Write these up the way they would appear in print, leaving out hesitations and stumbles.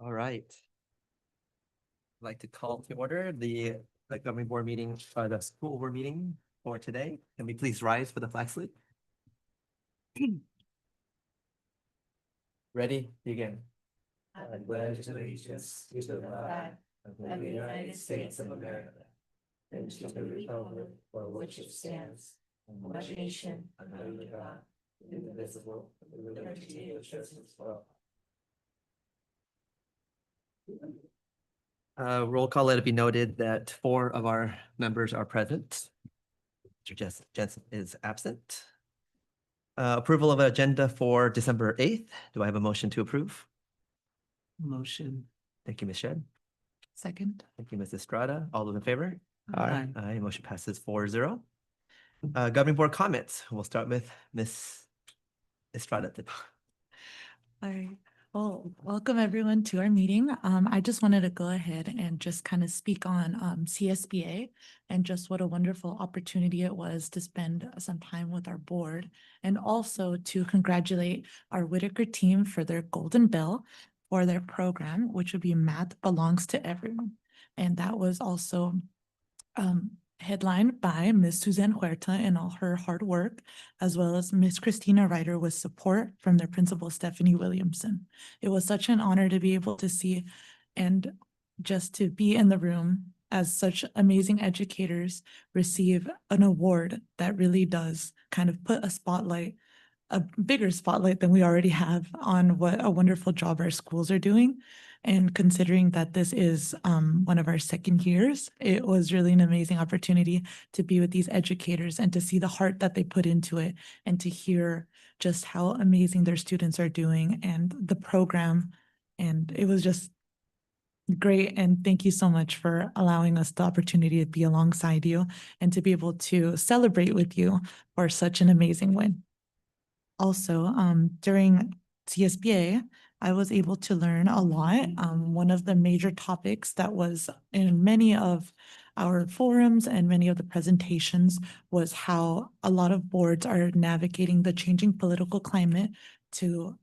All right. I'd like to call to order the governing board meeting, the school board meeting for today. Can we please rise for the flag salute? Ready, begin. I pledge allegiance to the flag of the United States of America and to the republic for which it stands, one nation, under God, indivisible, with liberty and justice for all. Roll call, let it be noted that 4 of our members are present. Mr. Jensen is absent. Approval of agenda for December 8th. Do I have a motion to approve? Motion. Thank you, Ms. Shed. Second. Thank you, Ms. Estrada. All those in favor? Aye. Aye, motion passes 4-0. Governing board comments. We'll start with Ms. Estrada. All right. Well, welcome everyone to our meeting. I just wanted to go ahead and just kind of speak on CSBA and just what a wonderful opportunity it was to spend some time with our board, and also to congratulate our Whitaker team for their Golden Bell for their program, which would be Math Belongs to Everyone. And that was also headlined by Ms. Suzanne Huerta and all her hard work, as well as Ms. Christina Ryder with support from their principal, Stephanie Williamson. It was such an honor to be able to see and just to be in the room as such amazing educators receive an award that really does kind of put a bigger spotlight than we already have on what a wonderful job our schools are doing. And considering that this is one of our second years, it was really an amazing opportunity to be with these educators and to see the heart that they put into it and to hear just how amazing their students are doing and the program. And it was just great. And thank you so much for allowing us the opportunity to be alongside you and to be able to celebrate with you for such an amazing win. Also, during CSBA, I was able to learn a lot. One of the major topics that was in many of our forums and many of the presentations was how a lot of boards are navigating the changing political climate to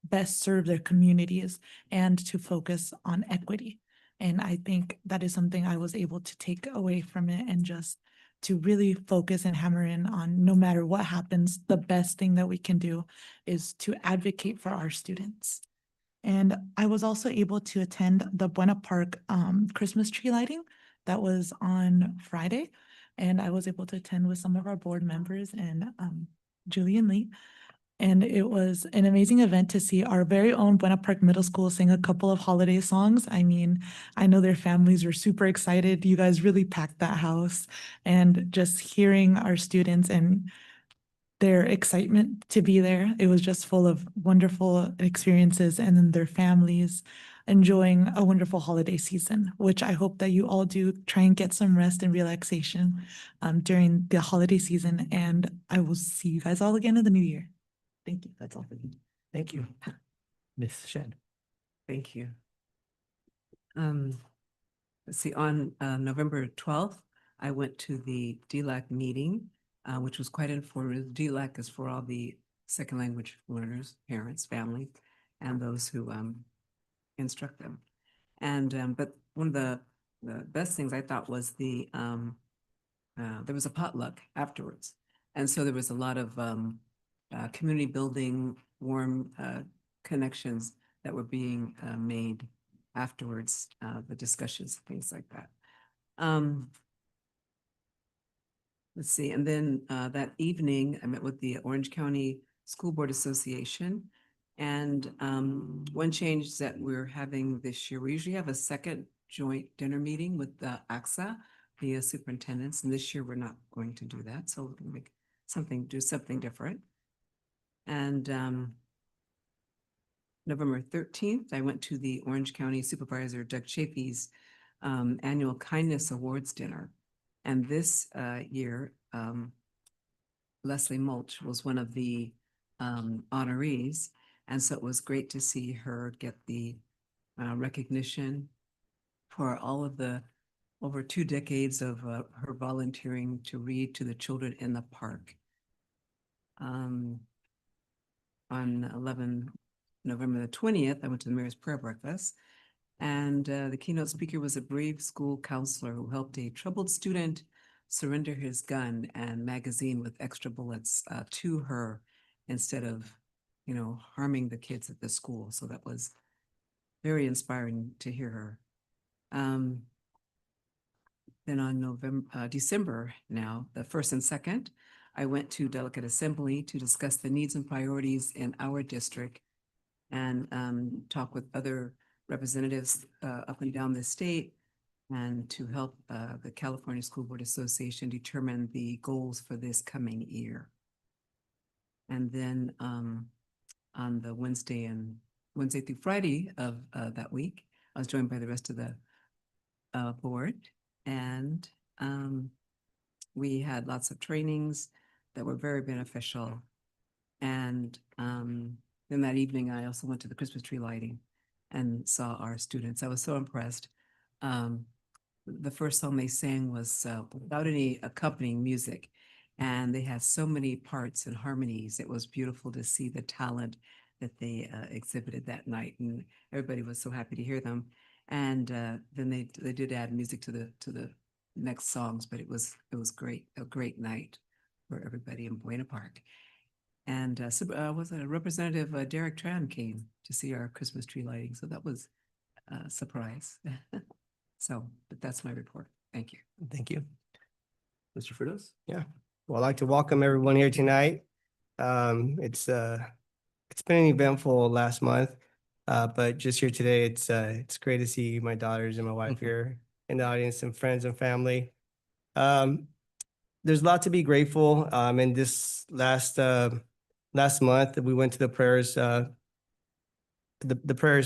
best serve their communities and to focus on equity. And I think that is something I was able to take away from it and just to really focus and hammer in on, no matter what happens, the best thing that we can do is to advocate for our students. And I was also able to attend the Buena Park Christmas tree lighting that was on Friday. And I was able to attend with some of our board members and Julian Lee. And it was an amazing event to see our very own Buena Park Middle School sing a couple of holiday songs. I mean, I know their families were super excited. You guys really packed that house, and just hearing our students and their excitement to be there, it was just full of wonderful experiences, and then their families enjoying a wonderful holiday season, which I hope that you all do try and get some rest and relaxation during the holiday season. And I will see you guys all again in the new year. Thank you. That's all for me. Thank you. Ms. Shed. Thank you. Let's see, on November 12th, I went to the DLAC meeting, which was quite informative. DLAC is for all the second language learners, parents, family, and those who instruct them. And but one of the best things I thought was there was a potluck afterwards. And so there was a lot of community building, warm connections that were being made afterwards, the discussions, things like that. Let's see, and then that evening, I met with the Orange County School Board Association. And one change that we're having this year, we usually have a second joint dinner meeting with the AXA, the superintendents, and this year we're not going to do that. So we're gonna do something different. And November 13th, I went to the Orange County Supervisor Doug Chafee's annual Kindness Awards dinner. And this year, Leslie Mulch was one of the honorees. And so it was great to see her get the recognition for all of the over 2 decades of her volunteering to read to the children in the park. On November the 20th, I went to the Mayor's Prayer Breakfast. And the keynote speaker was a brave school counselor who helped a troubled student surrender his gun and magazine with extra bullets to her instead of, harming the kids at the school. So that was very inspiring to hear her. Then on December now, the 1st and 2nd, I went to Delegate Assembly to discuss the needs and priorities in our district and talk with other representatives up and down the state and to help the California School Board Association determine the goals for this coming year. And then on the Wednesday through Friday of that week, I was joined by the rest of the board, and we had lots of trainings that were very beneficial. And then that evening, I also went to the Christmas tree lighting and saw our students. I was so impressed. The first song they sang was without any accompanying music, and they had so many parts and harmonies. It was beautiful to see the talent that they exhibited that night, and everybody was so happy to hear them. And then they did add music to the next songs, but it was great, a great night for everybody in Buena Park. And was it Representative Derek Tran came to see our Christmas tree lighting, so that was a surprise. But that's my report. Thank you. Thank you. Mr. Frutos? Yeah, well, I'd like to welcome everyone here tonight. It's been an eventful last month, but just here today, it's great to see my daughters and my wife here in the audience, and friends and family. There's a lot to be grateful. In this last month, we went to the prayers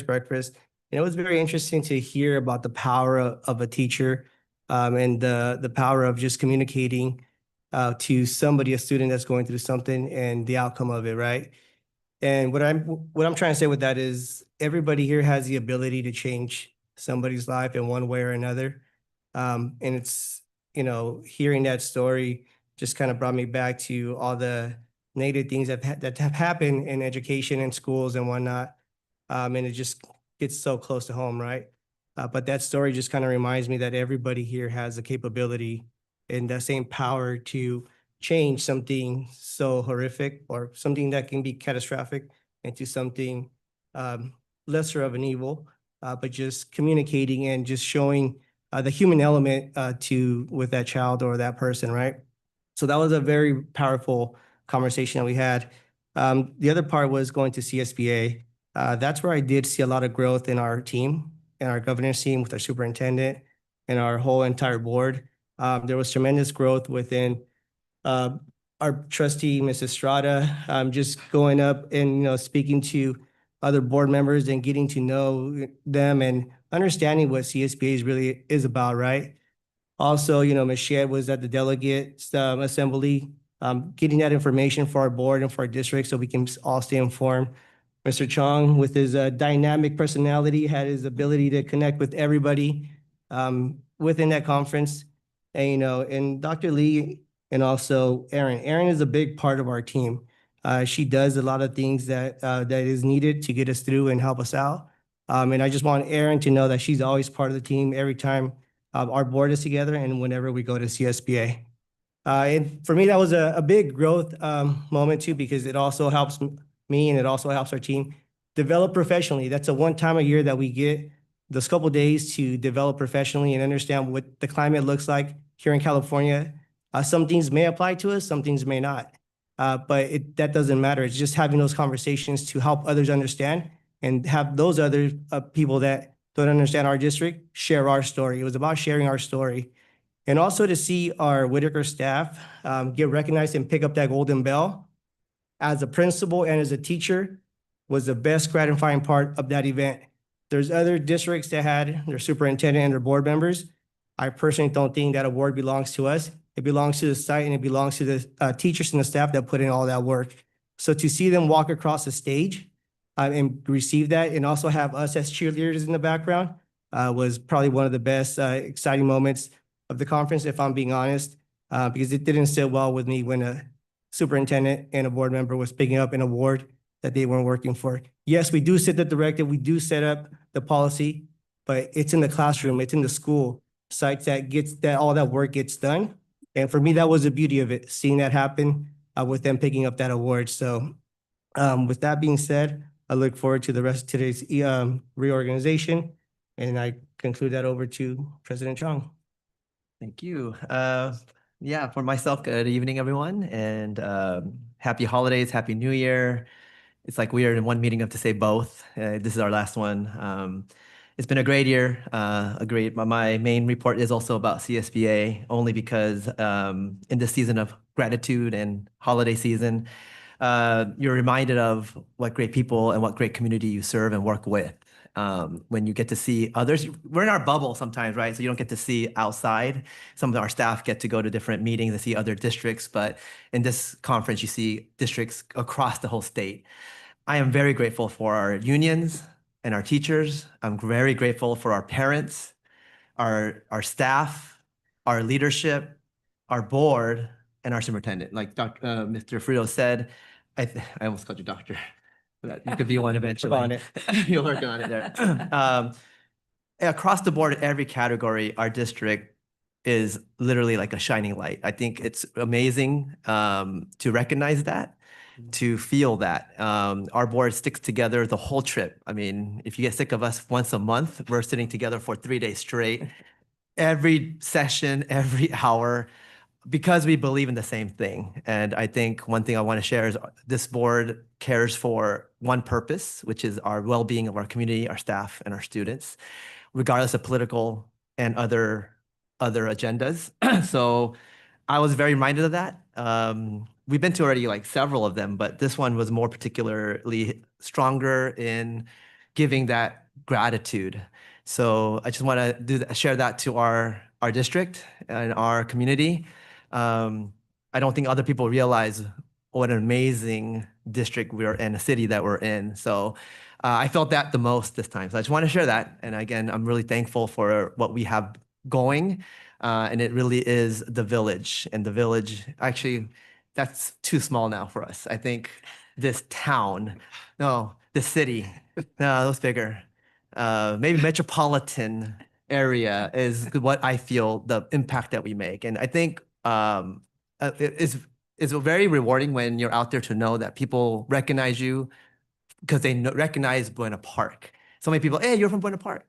breakfast. And it was very interesting to hear about the power of a teacher, and the power of just communicating to somebody, a student that's going through something, and the outcome of it, right? And what I'm trying to say with that is everybody here has the ability to change somebody's life in one way or another. And it's, hearing that story just kind of brought me back to all the negative things that have happened in education and schools and whatnot. And it just gets so close to home, right? But that story just kind of reminds me that everybody here has the capability and that same power to change something so horrific or something that can be catastrophic into something lesser of an evil, but just communicating and just showing the human element with that child or that person, right? So that was a very powerful conversation that we had. The other part was going to CSBA. That's where I did see a lot of growth in our team and our governance team with our superintendent and our whole entire board. There was tremendous growth within our trustee, Ms. Estrada, just going up and, speaking to other board members and getting to know them and understanding what CSBA really is about, right? Also, Ms. Shedd was at the delegate assembly, getting that information for our board and for our district so we can all stay informed. Mr. Chong, with his dynamic personality, had his ability to connect with everybody within that conference. And, and Dr. Lee and also Erin. Erin is a big part of our team. She does a lot of things that is needed to get us through and help us out. And I just want Erin to know that she's always part of the team every time our board is together and whenever we go to CSBA. And for me, that was a big growth moment too, because it also helps me and it also helps our team develop professionally. That's a one time a year that we get those couple days to develop professionally and understand what the climate looks like here in California. Some things may apply to us, some things may not. But that doesn't matter. It's just having those conversations to help others understand and have those other people that don't understand our district share our story. It was about sharing our story. And also to see our Whitaker staff get recognized and pick up that golden bell as a principal and as a teacher was the best gratifying part of that event. There's other districts that had their superintendent and their board members. I personally don't think that award belongs to us. It belongs to the site and it belongs to the teachers and the staff that put in all that work. So to see them walk across the stage and receive that and also have us as cheerleaders in the background was probably one of the best exciting moments of the conference, if I'm being honest, because it didn't sit well with me when a superintendent and a board member was picking up an award that they weren't working for. Yes, we do set the directive, we do set up the policy, but it's in the classroom, it's in the school sites that all that work gets done. And for me, that was the beauty of it, seeing that happen with them picking up that award. So with that being said, I look forward to the rest of today's reorganization. And I conclude that over to President Chong. Thank you. Yeah, for myself, good evening, everyone, and happy holidays, happy New Year. It's like we are in one meeting up to say both. This is our last one. It's been a great year, my main report is also about CSBA, only because in this season of gratitude and holiday season, you're reminded of what great people and what great community you serve and work with. When you get to see others, we're in our bubble sometimes, right? So you don't get to see outside. Some of our staff get to go to different meetings and see other districts, but in this conference, you see districts across the whole state. I am very grateful for our unions and our teachers. I'm very grateful for our parents, our staff, our leadership, our board, and our superintendent. Like Mr. Frito said, I almost called you doctor. But you could be one eventually. On it. You're working on it there. Across the board, every category, our district is literally like a shining light. I think it's amazing to recognize that, to feel that. Our board sticks together the whole trip. I mean, if you get sick of us once a month, we're sitting together for 3 days straight, every session, every hour, because we believe in the same thing. And I think one thing I want to share is this board cares for one purpose, which is our well-being of our community, our staff, and our students, regardless of political and other agendas. So I was very reminded of that. We've been to already like several of them, but this one was more particularly stronger in giving that gratitude. So I just want to share that to our district and our community. I don't think other people realize what an amazing district we're in, a city that we're in. So I felt that the most this time. So I just want to share that. And again, I'm really thankful for what we have going. And it really is the village. And the village, actually, that's too small now for us. I think this town, no, the city, no, that's bigger. Maybe metropolitan area is what I feel the impact that we make. And I think it's very rewarding when you're out there to know that people recognize you because they recognize Buena Park. So many people, hey, you're from Buena Park.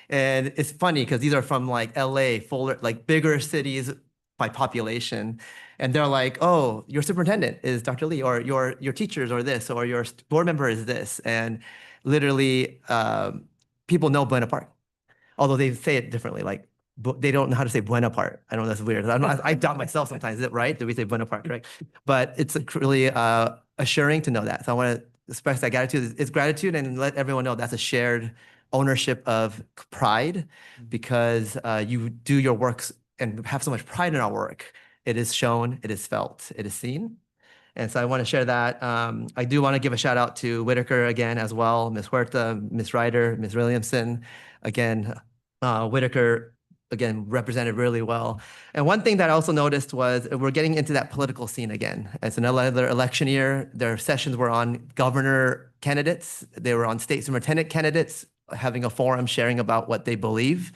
And it's funny because these are from like LA, Fuller, like bigger cities by population. And they're like, oh, your superintendent is Dr. Lee, or your teachers are this, or your board member is this. And literally, people know Buena Park, although they say it differently. Like they don't know how to say Buena Park. I know that's weird. I doubt myself sometimes. Is it right? Do we say Buena Park, right? But it's really assuring to know that. So I want to express that gratitude. It's gratitude, and let everyone know that's a shared ownership of pride, because you do your works and have so much pride in our work. It is shown, it is felt, it is seen. And so I want to share that. I do want to give a shout out to Whitaker again as well, Ms. Huerta, Ms. Ryder, Ms. Williamson. Again, Whitaker, again, represented really well. And one thing that I also noticed was we're getting into that political scene again. It's another election year. Their sessions were on governor candidates. They were on state superintendent candidates, having a forum, sharing about what they believe.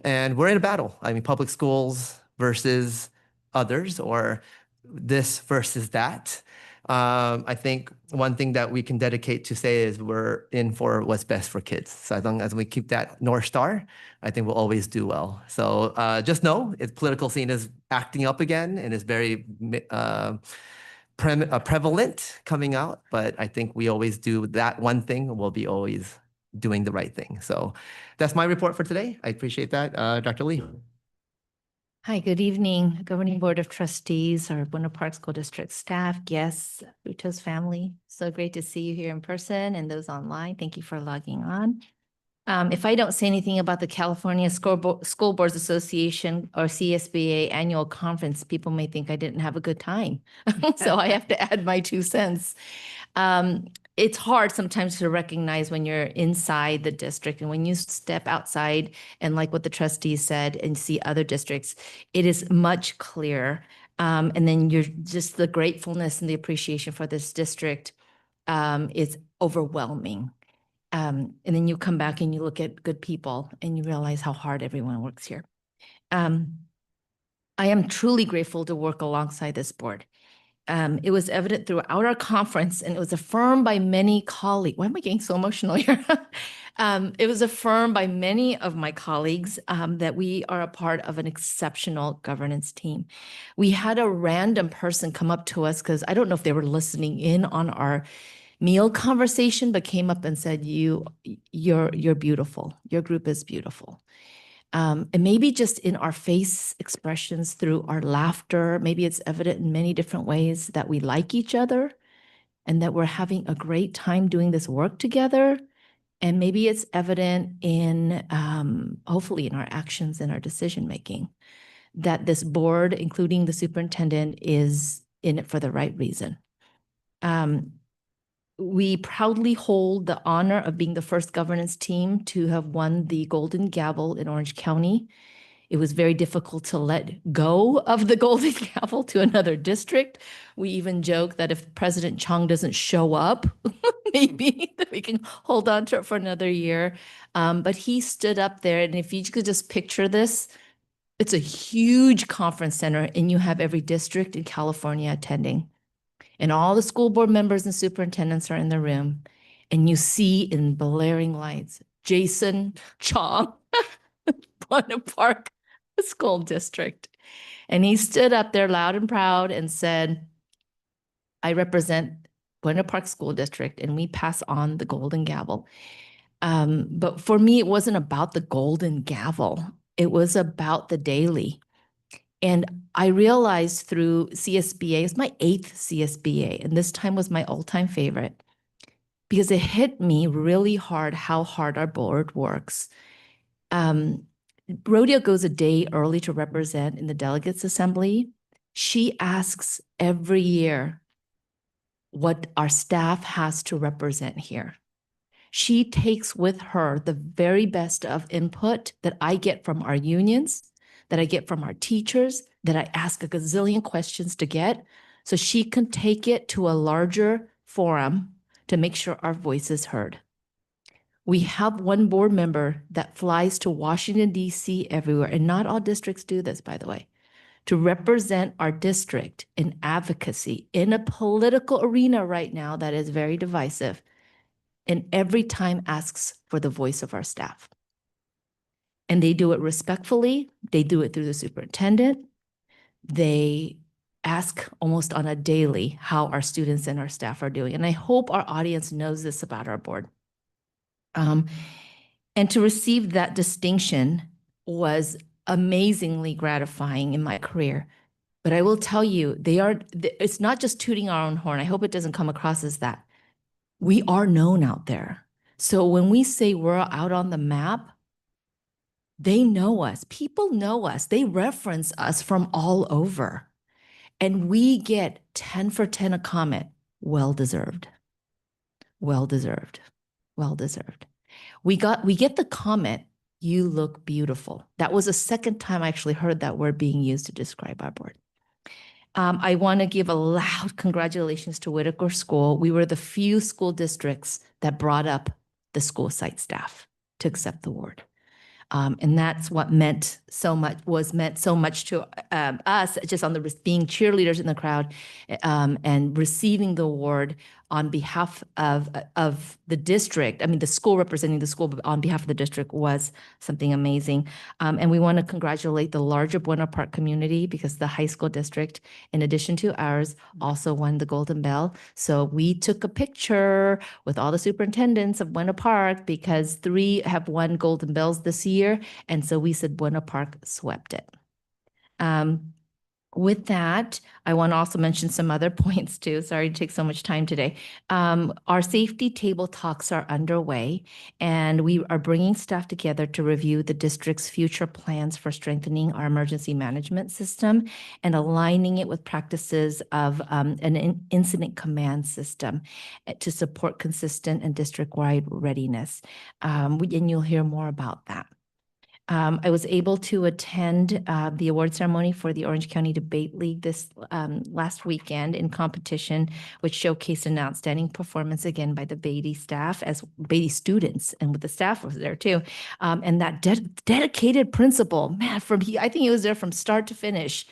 And we're in a battle. I mean, public schools versus others, or this versus that. I think one thing that we can dedicate to say is we're in for what's best for kids. So as long as we keep that North Star, I think we'll always do well. So just know its political scene is acting up again and is very prevalent coming out. But I think we always do that one thing. We'll be always doing the right thing. So that's my report for today. I appreciate that. Dr. Lee. Hi, good evening, Governing Board of Trustees, our Buena Park School District staff, guests, Frutos family. So great to see you here in person and those online. Thank you for logging on. If I don't say anything about the California School Boards Association or CSBA annual conference, people may think I didn't have a good time. So I have to add my 2 cents. It's hard sometimes to recognize when you're inside the district, and when you step outside and like what the trustees said and see other districts, it is much clearer. And then you're just the gratefulness and the appreciation for this district is overwhelming. And then you come back and you look at good people and you realize how hard everyone works here. I am truly grateful to work alongside this board. It was evident throughout our conference, and it was affirmed by many colleagues. Why am I getting so emotional here? It was affirmed by many of my colleagues that we are a part of an exceptional governance team. We had a random person come up to us because I don't know if they were listening in on our meal conversation, but came up and said, "You're beautiful. Your group is beautiful." And maybe just in our face expressions through our laughter, maybe it's evident in many different ways that we like each other and that we're having a great time doing this work together. And maybe it's evident in, hopefully in our actions and our decision-making, that this board, including the superintendent, is in it for the right reason. We proudly hold the honor of being the first governance team to have won the Golden Gavel in Orange County. It was very difficult to let go of the Golden Gavel to another district. We even joke that if President Chung doesn't show up, maybe that we can hold on to it for another year. But he stood up there, and if you could just picture this, it's a huge conference center, and you have every district in California attending. And all the school board members and superintendents are in the room. And you see in blaring lights, Jason Chong, Buena Park School District. And he stood up there loud and proud and said, "I represent Buena Park School District, and we pass on the Golden Gavel." But for me, it wasn't about the Golden Gavel. It was about the daily. And I realized through CSBA, it's my 8th CSBA, and this time was my all-time favorite because it hit me really hard how hard our board works. Rodeo goes a day early to represent in the delegates assembly. She asks every year what our staff has to represent here. She takes with her the very best of input that I get from our unions, that I get from our teachers, that I ask a gazillion questions to get, so she can take it to a larger forum to make sure our voice is heard. We have one board member that flies to Washington, D.C. everywhere, and not all districts do this, by the way, to represent our district in advocacy in a political arena right now that is very divisive, and every time asks for the voice of our staff. And they do it respectfully. They do it through the superintendent. They ask almost on a daily how our students and our staff are doing. And I hope our audience knows this about our board. And to receive that distinction was amazingly gratifying in my career. But I will tell you, it's not just tooting our own horn. I hope it doesn't come across as that. We are known out there. So when we say we're out on the map, they know us. People know us. They reference us from all over. And we get 10 for 10 a comment. Well deserved. Well deserved. Well deserved. We get the comment, "You look beautiful." That was the second time I actually heard that word being used to describe our board. I want to give a loud congratulations to Whitaker School. We were the few school districts that brought up the school site staff to accept the award. And that's what meant so much to us, just on the being cheerleaders in the crowd and receiving the award on behalf of the district. I mean, the school representing the school, but on behalf of the district was something amazing. And we want to congratulate the larger Buena Park community because the high school district, in addition to ours, also won the Golden Bell. So we took a picture with all the superintendents of Buena Park because 3 have won Golden Bells this year. And so we said Buena Park swept it. With that, I want to also mention some other points too. Sorry to take so much time today. Our safety table talks are underway, and we are bringing staff together to review the district's future plans for strengthening our emergency management system and aligning it with practices of an incident command system to support consistent and district-wide readiness. And you'll hear more about that. I was able to attend the award ceremony for the Orange County Debate League this last weekend in competition, which showcased an outstanding performance again by the Beatty staff as Beatty students, and with the staff was there too. And that dedicated principal, man, I think he was there from start to finish.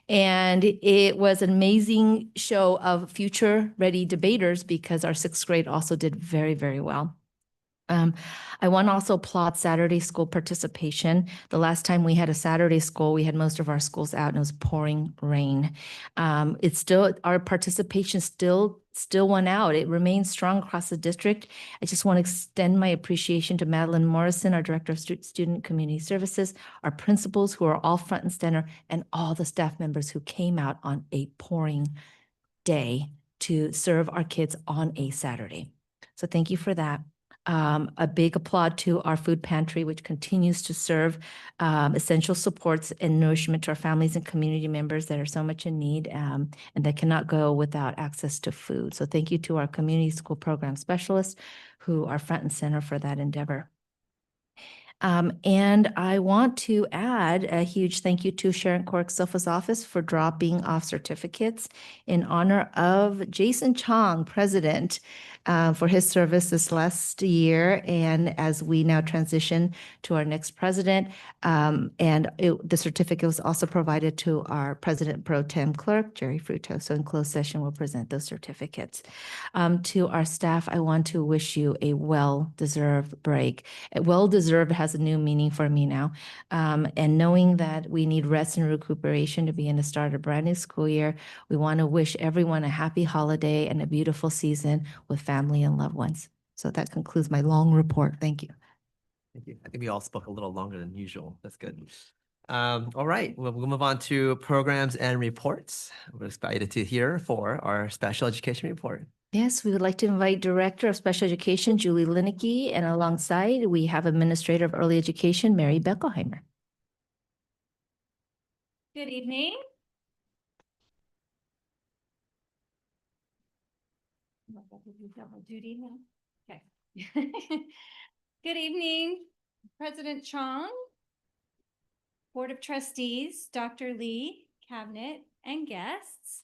And it was an amazing show of future ready debaters because our sixth grade also did very, very well. I want to also applaud Saturday school participation. The last time we had a Saturday school, we had most of our schools out and it was pouring rain. It's still, our participation still went out. It remains strong across the district. I just want to extend my appreciation to Madeline Morrison, our Director of Student Community Services, our principals who are all front and center, and all the staff members who came out on a pouring day to serve our kids on a Saturday. So thank you for that. A big applaud to our food pantry, which continues to serve essential supports and nourishment to our families and community members that are so much in need and that cannot go without access to food. So thank you to our community school program specialists who are front and center for that endeavor. And I want to add a huge thank you to Sharon Cork-Sofa's office for dropping off certificates in honor of Jason Chong, President, for his service this last year. And as we now transition to our next president, the certificate was also provided to our President Pro Tem Clerk, Jerry Fruto. So in closed session, we'll present those certificates. To our staff, I want to wish you a well-deserved break. Well-deserved has a new meaning for me now. And knowing that we need rest and recuperation to begin to start a brand new school year, we want to wish everyone a happy holiday and a beautiful season with family and loved ones. So that concludes my long report. Thank you. Thank you. I think we all spoke a little longer than usual. That's good. All right, we'll move on to programs and reports. We're excited to hear for our special education report. Yes, we would like to invite Director of Special Education, Julie Linecky, and alongside we have Administrator of Early Education, Mary Beckelheimer. Good evening. Double duty now. Okay. Good evening, President Chong, Board of Trustees, Dr. Lee, Cabinet, and guests.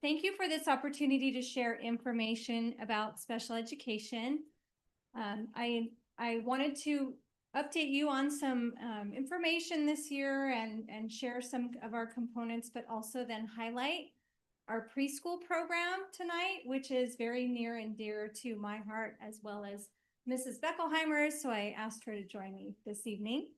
Thank you for this opportunity to share information about special education. I wanted to update you on some information this year and share some of our components, but also then highlight our preschool program tonight, which is very near and dear to my heart, as well as Mrs. Beckelheimer's. So I asked her to join me this evening.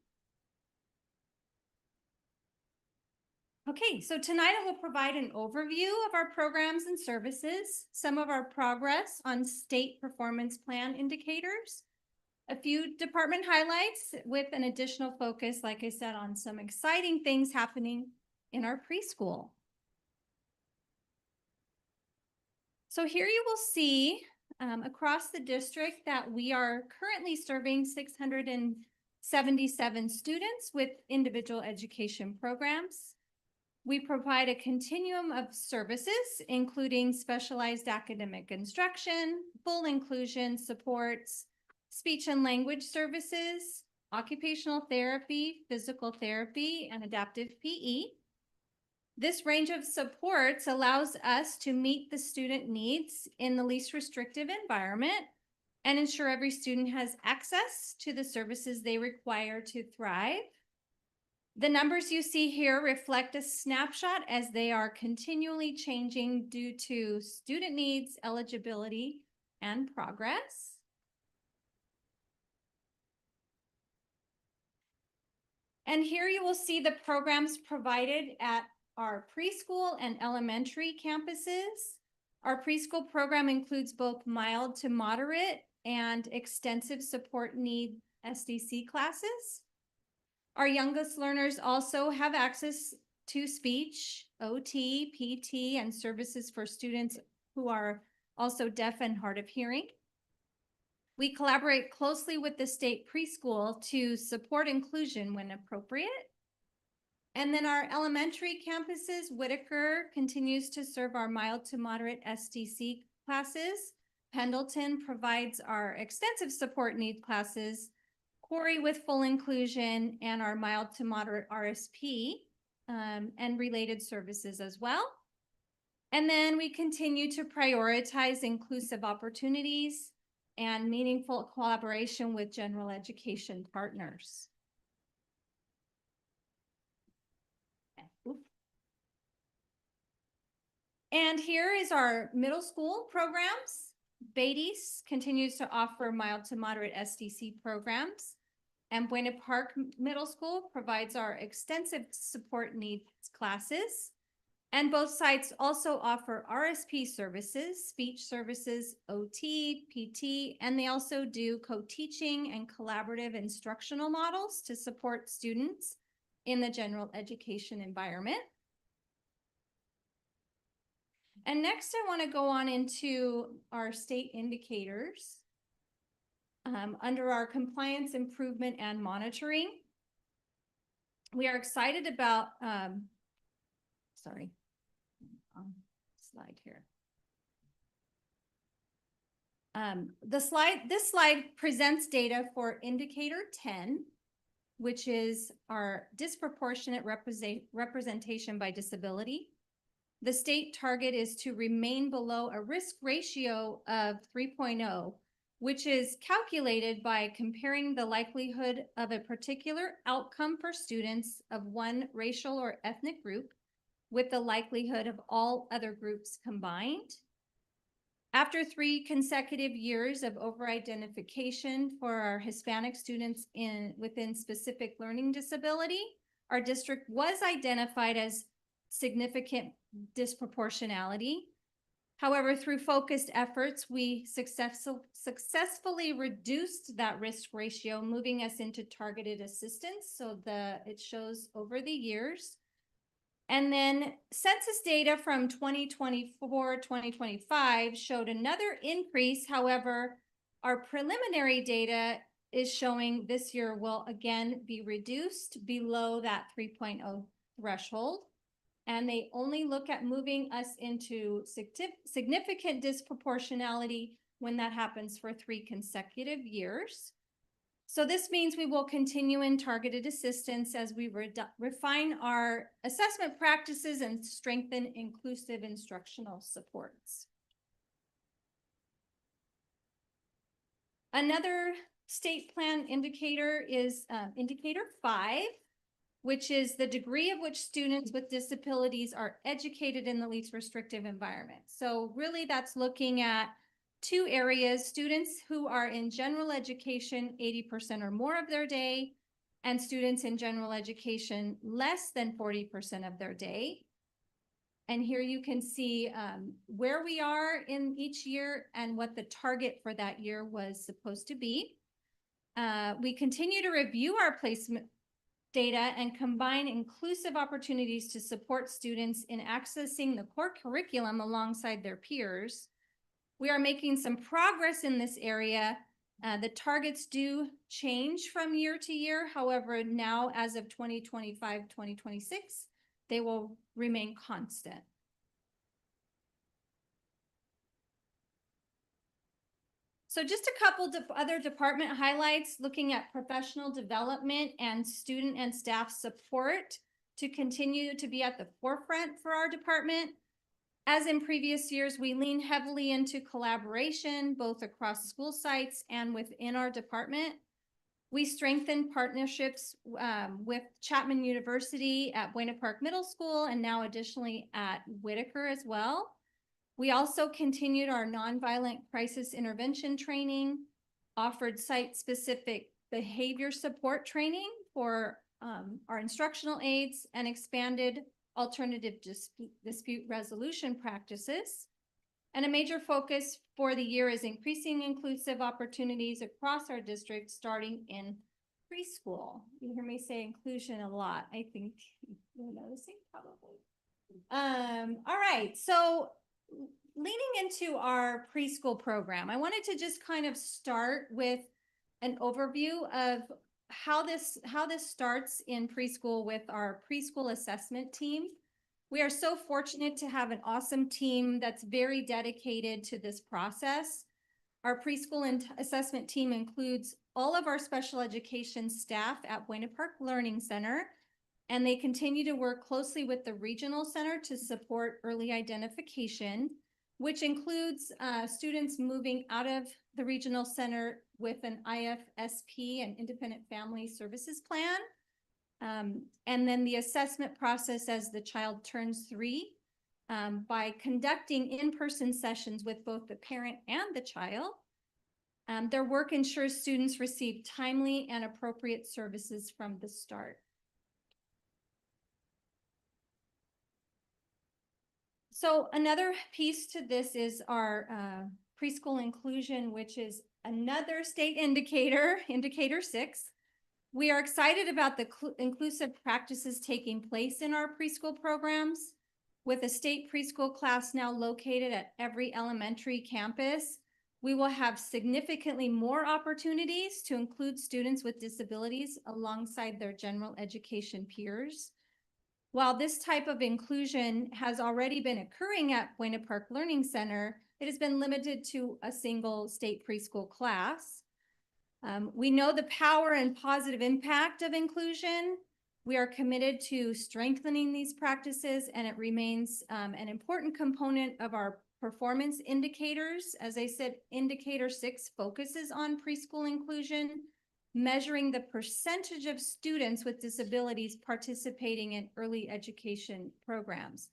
Okay, so tonight I will provide an overview of our programs and services, some of our progress on state performance plan indicators, a few department highlights with an additional focus, like I said, on some exciting things happening in our preschool. So here you will see across the district that we are currently serving 677 students with individual education programs. We provide a continuum of services, including specialized academic instruction, full inclusion supports, speech and language services, occupational therapy, physical therapy, and adaptive PE. This range of supports allows us to meet the student needs in the least restrictive environment and ensure every student has access to the services they require to thrive. The numbers you see here reflect a snapshot as they are continually changing due to student needs, eligibility, and progress. And here you will see the programs provided at our preschool and elementary campuses. Our preschool program includes both mild to moderate and extensive support need SDC classes. Our youngest learners also have access to speech, OT, PT, and services for students who are also deaf and hard of hearing. We collaborate closely with the state preschool to support inclusion when appropriate. And then our elementary campuses, Whitaker continues to serve our mild to moderate SDC classes. Pendleton provides our extensive support need classes. Corey with full inclusion, and our mild to moderate RSP, and related services as well. And then we continue to prioritize inclusive opportunities and meaningful collaboration with general education partners. And here is our middle school programs. Beatty's continues to offer mild to moderate SDC programs. And Buena Park Middle School provides our extensive support needs classes. And both sites also offer RSP services, speech services, OT, PT, and they also do co-teaching and collaborative instructional models to support students in the general education environment. And next, I want to go on into our state indicators. Under our compliance improvement and monitoring, we are excited about, slide here. This slide presents data for indicator 10, which is our disproportionate representation by disability. The state target is to remain below a risk ratio of 3.0, which is calculated by comparing the likelihood of a particular outcome for students of one racial or ethnic group with the likelihood of all other groups combined. After 3 consecutive years of over-identification for our Hispanic students within specific learning disability, our district was identified as significant disproportionality. However, through focused efforts, we successfully reduced that risk ratio, moving us into targeted assistance. So it shows over the years. And then census data from 2024, 2025 showed another increase. However, our preliminary data is showing this year will again be reduced below that 3.0 threshold. And they only look at moving us into significant disproportionality when that happens for 3 consecutive years. So this means we will continue in targeted assistance as we refine our assessment practices and strengthen inclusive instructional supports. Another state plan indicator is indicator 5, which is the degree of which students with disabilities are educated in the least restrictive environment. So really that's looking at 2 areas: students who are in general education 80% or more of their day, and students in general education less than 40% of their day. And here you can see where we are in each year and what the target for that year was supposed to be. We continue to review our placement data and combine inclusive opportunities to support students in accessing the core curriculum alongside their peers. We are making some progress in this area. The targets do change from year to year. However, now as of 2025, 2026, they will remain constant. So just a couple of other department highlights, looking at professional development and student and staff support to continue to be at the forefront for our department. As in previous years, we lean heavily into collaboration, both across school sites and within our department. We strengthen partnerships with Chapman University at Buena Park Middle School, and now additionally at Whitaker as well. We also continued our nonviolent crisis intervention training, offered site-specific behavior support training for our instructional aides, and expanded alternative dispute resolution practices. And a major focus for the year is increasing inclusive opportunities across our district, starting in preschool. You hear me say inclusion a lot. I think you're noticing probably. All right, so leaning into our preschool program, I wanted to just kind of start with an overview of how this starts in preschool with our preschool assessment team. We are so fortunate to have an awesome team that's very dedicated to this process. Our preschool assessment team includes all of our special education staff at Buena Park Learning Center, and they continue to work closely with the regional center to support early identification, which includes students moving out of the regional center with an IFSP, an Independent Family Services Plan. And then the assessment process as the child turns 3 by conducting in-person sessions with both the parent and the child. Their work ensures students receive timely and appropriate services from the start. So another piece to this is our preschool inclusion, which is another state indicator, indicator 6. We are excited about the inclusive practices taking place in our preschool programs. With a state preschool class now located at every elementary campus, we will have significantly more opportunities to include students with disabilities alongside their general education peers. While this type of inclusion has already been occurring at Buena Park Learning Center, it has been limited to a single state preschool class. We know the power and positive impact of inclusion. We are committed to strengthening these practices, and it remains an important component of our performance indicators. As I said, indicator 6 focuses on preschool inclusion, measuring the percentage of students with disabilities participating in early education programs.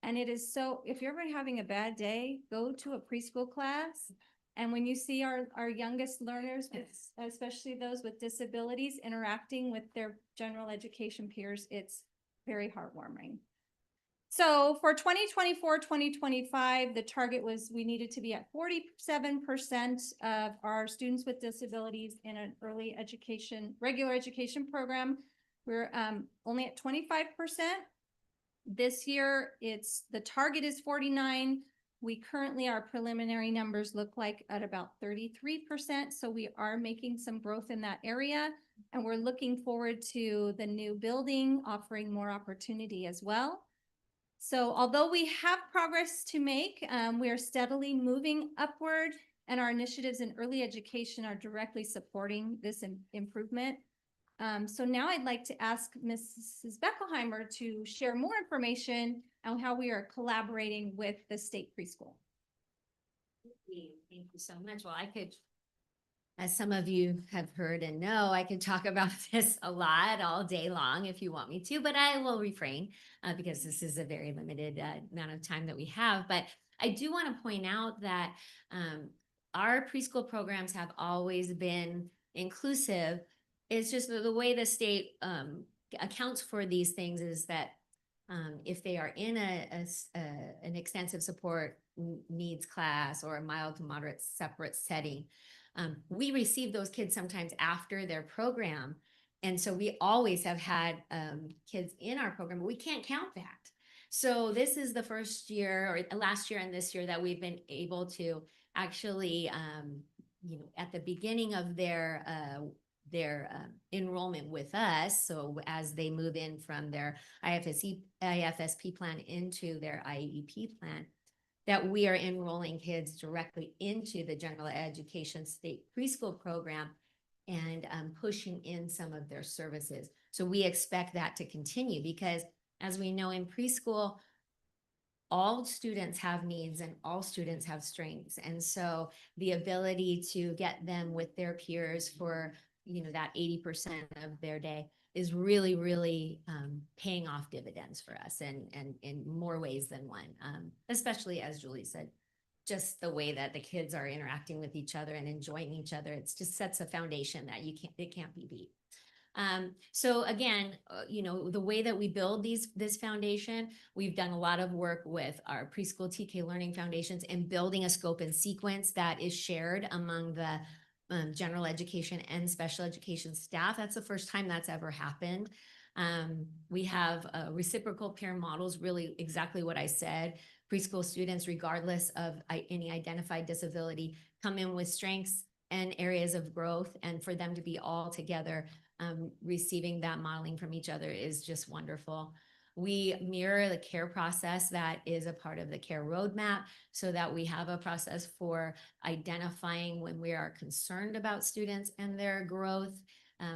And it is so, if you're ever having a bad day, go to a preschool class. And when you see our youngest learners, especially those with disabilities, interacting with their general education peers, it's very heartwarming. So for 2024-2025, the target was we needed to be at 47% of our students with disabilities in an early education, regular education program. We're only at 25%. This year, the target is 49%. We currently, our preliminary numbers look like at about 33%. So we are making some growth in that area. And we're looking forward to the new building offering more opportunity as well. So although we have progress to make, we are steadily moving upward, and our initiatives in early education are directly supporting this improvement. So now I'd like to ask Mrs. Beckelheimer to share more information on how we are collaborating with the state preschool. Thank you so much. Well, I could, as some of you have heard and know, I could talk about this a lot all day long if you want me to, but I will refrain because this is a very limited amount of time that we have. But I do want to point out that our preschool programs have always been inclusive. It's just the way the state accounts for these things is that if they are in an extensive support needs class or a mild to moderate separate setting, we receive those kids sometimes after their program. And so we always have had kids in our program, but we can't count that. So this is the first year or last year and this year that we've been able to actually, at the beginning of their enrollment with us. So as they move in from their IFSP plan into their IEP plan, that we are enrolling kids directly into the general education state preschool program and pushing in some of their services. So we expect that to continue because as we know in preschool, all students have needs and all students have strengths. And so the ability to get them with their peers for that 80% of their day is really, really paying off dividends for us and in more ways than one, especially as Julie said, just the way that the kids are interacting with each other and enjoying each other. It just sets a foundation that it can't be beat. So again, the way that we build this foundation, we've done a lot of work with our preschool TK Learning Foundations and building a scope and sequence that is shared among the general education and special education staff. That's the first time that's ever happened. We have reciprocal peer models, really exactly what I said. Preschool students, regardless of any identified disability, come in with strengths and areas of growth, and for them to be all together receiving that modeling from each other is just wonderful. We mirror the care process that is a part of the care roadmap so that we have a process for identifying when we are concerned about students and their growth.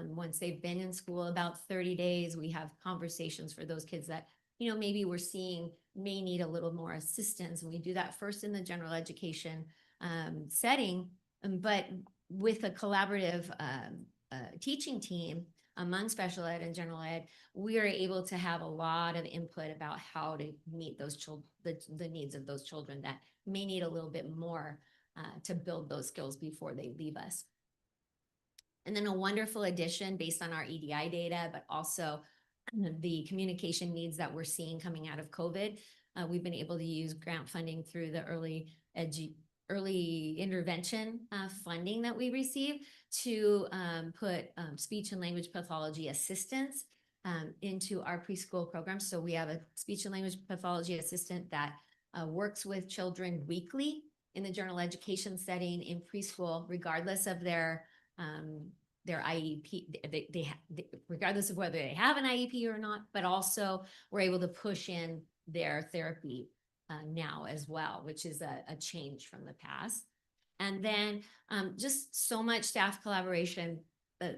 Once they've been in school about 30 days, we have conversations for those kids that, maybe we're seeing may need a little more assistance. And we do that first in the general education setting, but with a collaborative teaching team among special ed and general ed, we are able to have a lot of input about how to meet those children, the needs of those children that may need a little bit more to build those skills before they leave us. And then a wonderful addition based on our EDI data, but also the communication needs that we're seeing coming out of COVID. We've been able to use grant funding through the early intervention funding that we receive to put speech and language pathology assistance into our preschool program. So we have a speech and language pathology assistant that works with children weekly in the general education setting in preschool, regardless of their IEP, regardless of whether they have an IEP or not, but also we're able to push in their therapy now as well, which is a change from the past. And then just so much staff collaboration.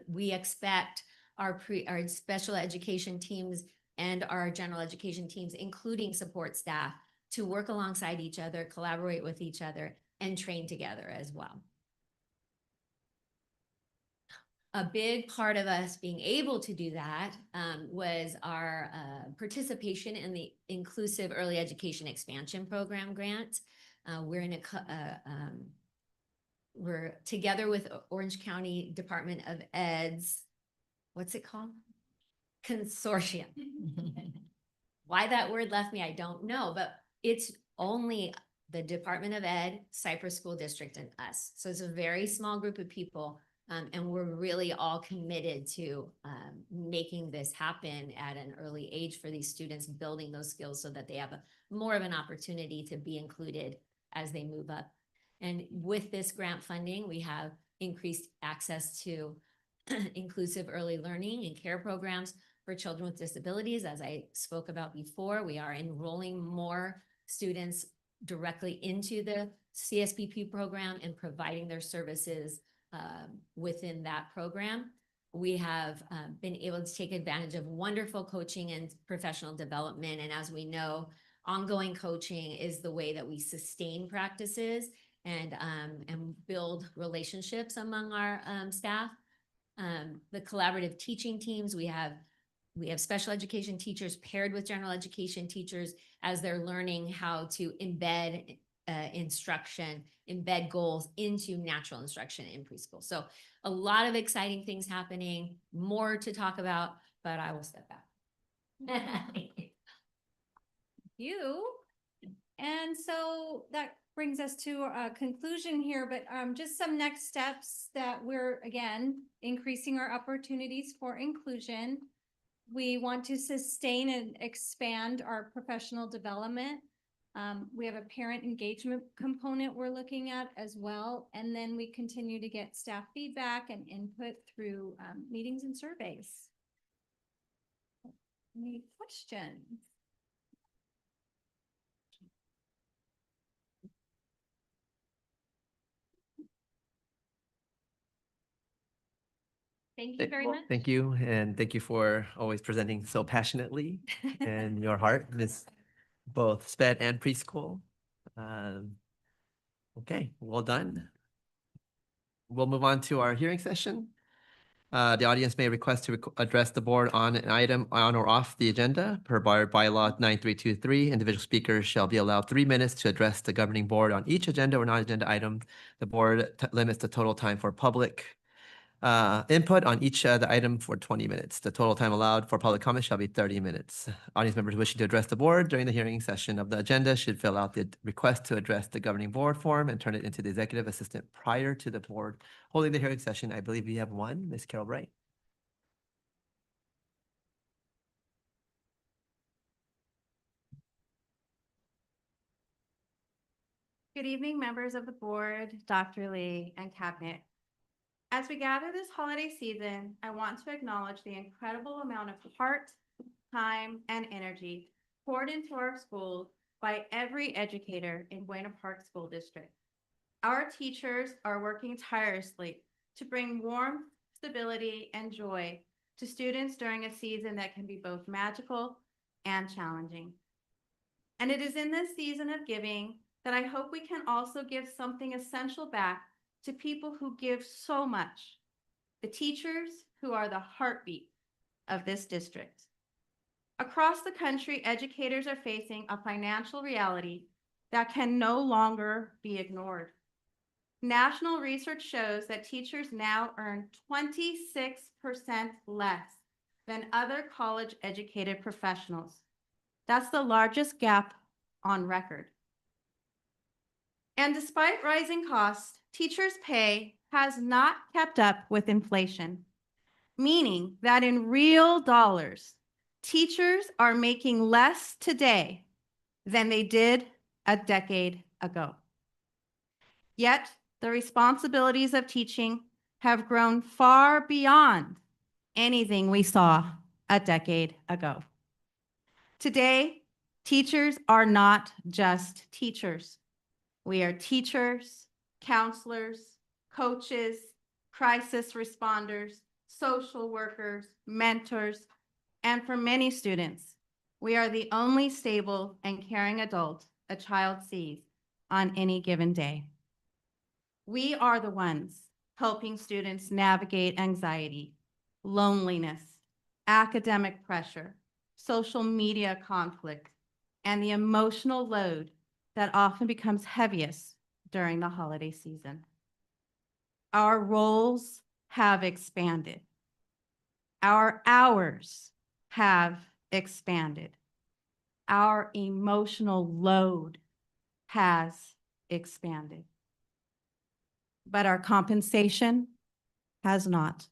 We expect our special education teams and our general education teams, including support staff, to work alongside each other, collaborate with each other, and train together as well. A big part of us being able to do that was our participation in the Inclusive Early Education Expansion Program grant. We're together with Orange County Department of Ed's, what's it called? Consortium. Why that word left me, I don't know, but it's only the Department of Ed, Cypress School District, and us. So it's a very small group of people. And we're really all committed to making this happen at an early age for these students, building those skills so that they have more of an opportunity to be included as they move up. And with this grant funding, we have increased access to inclusive early learning and care programs for children with disabilities. As I spoke about before, we are enrolling more students directly into the CSPP program and providing their services within that program. We have been able to take advantage of wonderful coaching and professional development. And as we know, ongoing coaching is the way that we sustain practices and build relationships among our staff. The collaborative teaching teams, we have special education teachers paired with general education teachers as they're learning how to embed instruction, embed goals into natural instruction in preschool. So a lot of exciting things happening, more to talk about, but I will step back. You. And so that brings us to a conclusion here, but just some next steps that we're, again, increasing our opportunities for inclusion. We want to sustain and expand our professional development. We have a parent engagement component we're looking at as well. And then we continue to get staff feedback and input through meetings and surveys. Any questions? Thank you very much. Thank you, and thank you for always presenting so passionately and your heart, Ms. Both SPED and preschool. Okay, well done. We'll move on to our hearing session. The audience may request to address the board on an item on or off the agenda. Per bylaw 9323, individual speakers shall be allowed 3 minutes to address the governing board on each agenda or non-agenda item. The board limits the total time for public input on each the item for 20 minutes. The total time allowed for public comment shall be 30 minutes. Audience members wishing to address the board during the hearing session of the agenda should fill out the request to address the governing board form and turn it into the executive assistant prior to the board holding the hearing session. I believe we have one, Ms. Carol Bright. Good evening, members of the board, Dr. Lee, and cabinet. As we gather this holiday season, I want to acknowledge the incredible amount of heart, time, and energy poured into our schools by every educator in Buena Park School District. Our teachers are working tirelessly to bring warmth, stability, and joy to students during a season that can be both magical and challenging. And it is in this season of giving that I hope we can also give something essential back to people who give so much, the teachers who are the heartbeat of this district. Across the country, educators are facing a financial reality that can no longer be ignored. National research shows that teachers now earn 26% less than other college-educated professionals. That's the largest gap on record. And despite rising costs, teachers' pay has not kept up with inflation, meaning that in real dollars, teachers are making less today than they did a decade ago. Yet, the responsibilities of teaching have grown far beyond anything we saw a decade ago. Today, teachers are not just teachers. We are teachers, counselors, coaches, crisis responders, social workers, mentors, and for many students, we are the only stable and caring adult a child sees on any given day. We are the ones helping students navigate anxiety, loneliness, academic pressure, social media conflict, and the emotional load that often becomes heaviest during the holiday season. Our roles have expanded. Our hours have expanded. Our emotional load has expanded. But our compensation has not.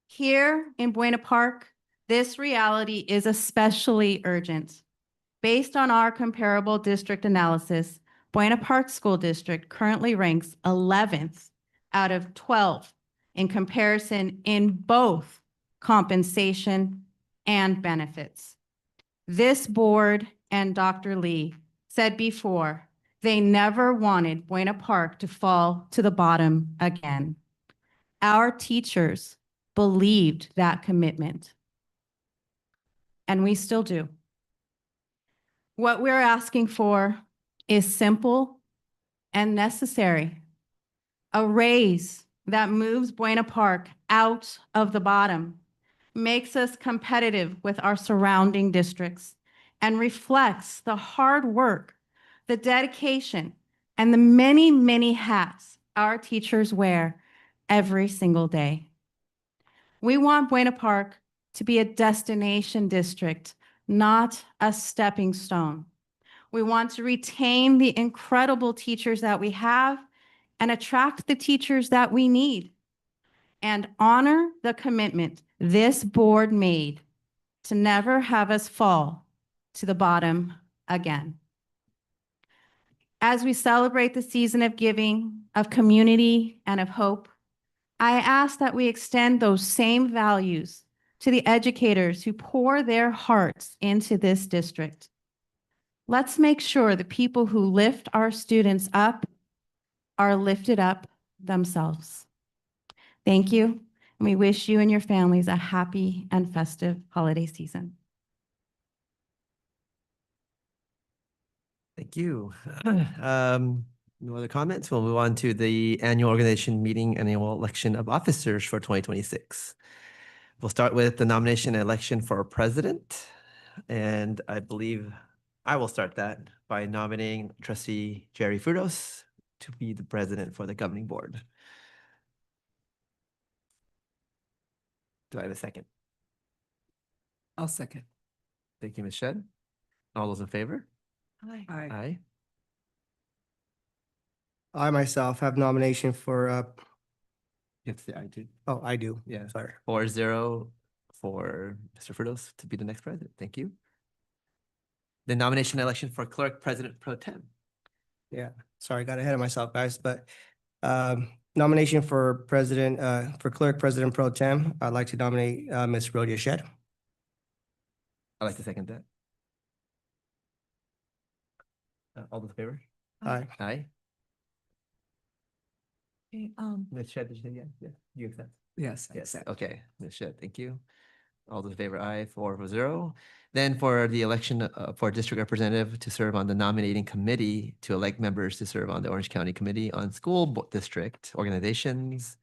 Here in Buena Park, this reality is especially urgent. Based on our comparable district analysis, Buena Park School District currently ranks 11th out of 12 in comparison in both compensation and benefits. This board and Dr. Lee said before, they never wanted Buena Park to fall to the bottom again. Our teachers believed that commitment, and we still do. What we're asking for is simple and necessary. A raise that moves Buena Park out of the bottom, makes us competitive with our surrounding districts, and reflects the hard work, the dedication, and the many, many hats our teachers wear every single day. We want Buena Park to be a destination district, not a stepping stone. We want to retain the incredible teachers that we have and attract the teachers that we need, and honor the commitment this board made to never have us fall to the bottom again. As we celebrate the season of giving, of community, and of hope, I ask that we extend those same values to the educators who pour their hearts into this district. Let's make sure the people who lift our students up are lifted up themselves. Thank you, and we wish you and your families a happy and festive holiday season. Thank you. No other comments? We'll move on to the annual organization meeting, annual election of officers for 2026. We'll start with the nomination and election for president. And I believe I will start that by nominating Trustee Jerry Frutos to be the president for the governing board. Do I have a second? I'll second. Thank you, Ms. Shedd. All those in favor? Aye. Aye. Aye. I myself have nomination for, You have to say aye too. oh, I do. Yeah. Sorry. 4-0 for Mr. Frutos to be the next president. Thank you. The nomination and election for clerk president pro tem. Yeah, sorry, got ahead of myself, guys, but nomination for president, for clerk president pro tem, I'd like to nominate Ms. Rhodia Shedd. I'd like to second that. All those in favor? Aye. Aye. Okay, Ms. Shedd, did you say yes? Yeah, you accept? Yes, I Yes, accept. okay, Ms. Shedd, thank you. All those in favor, aye, 4-0. Then for the election for district representative to serve on the nominating committee to elect members to serve on the Orange County Committee on School District Organizations.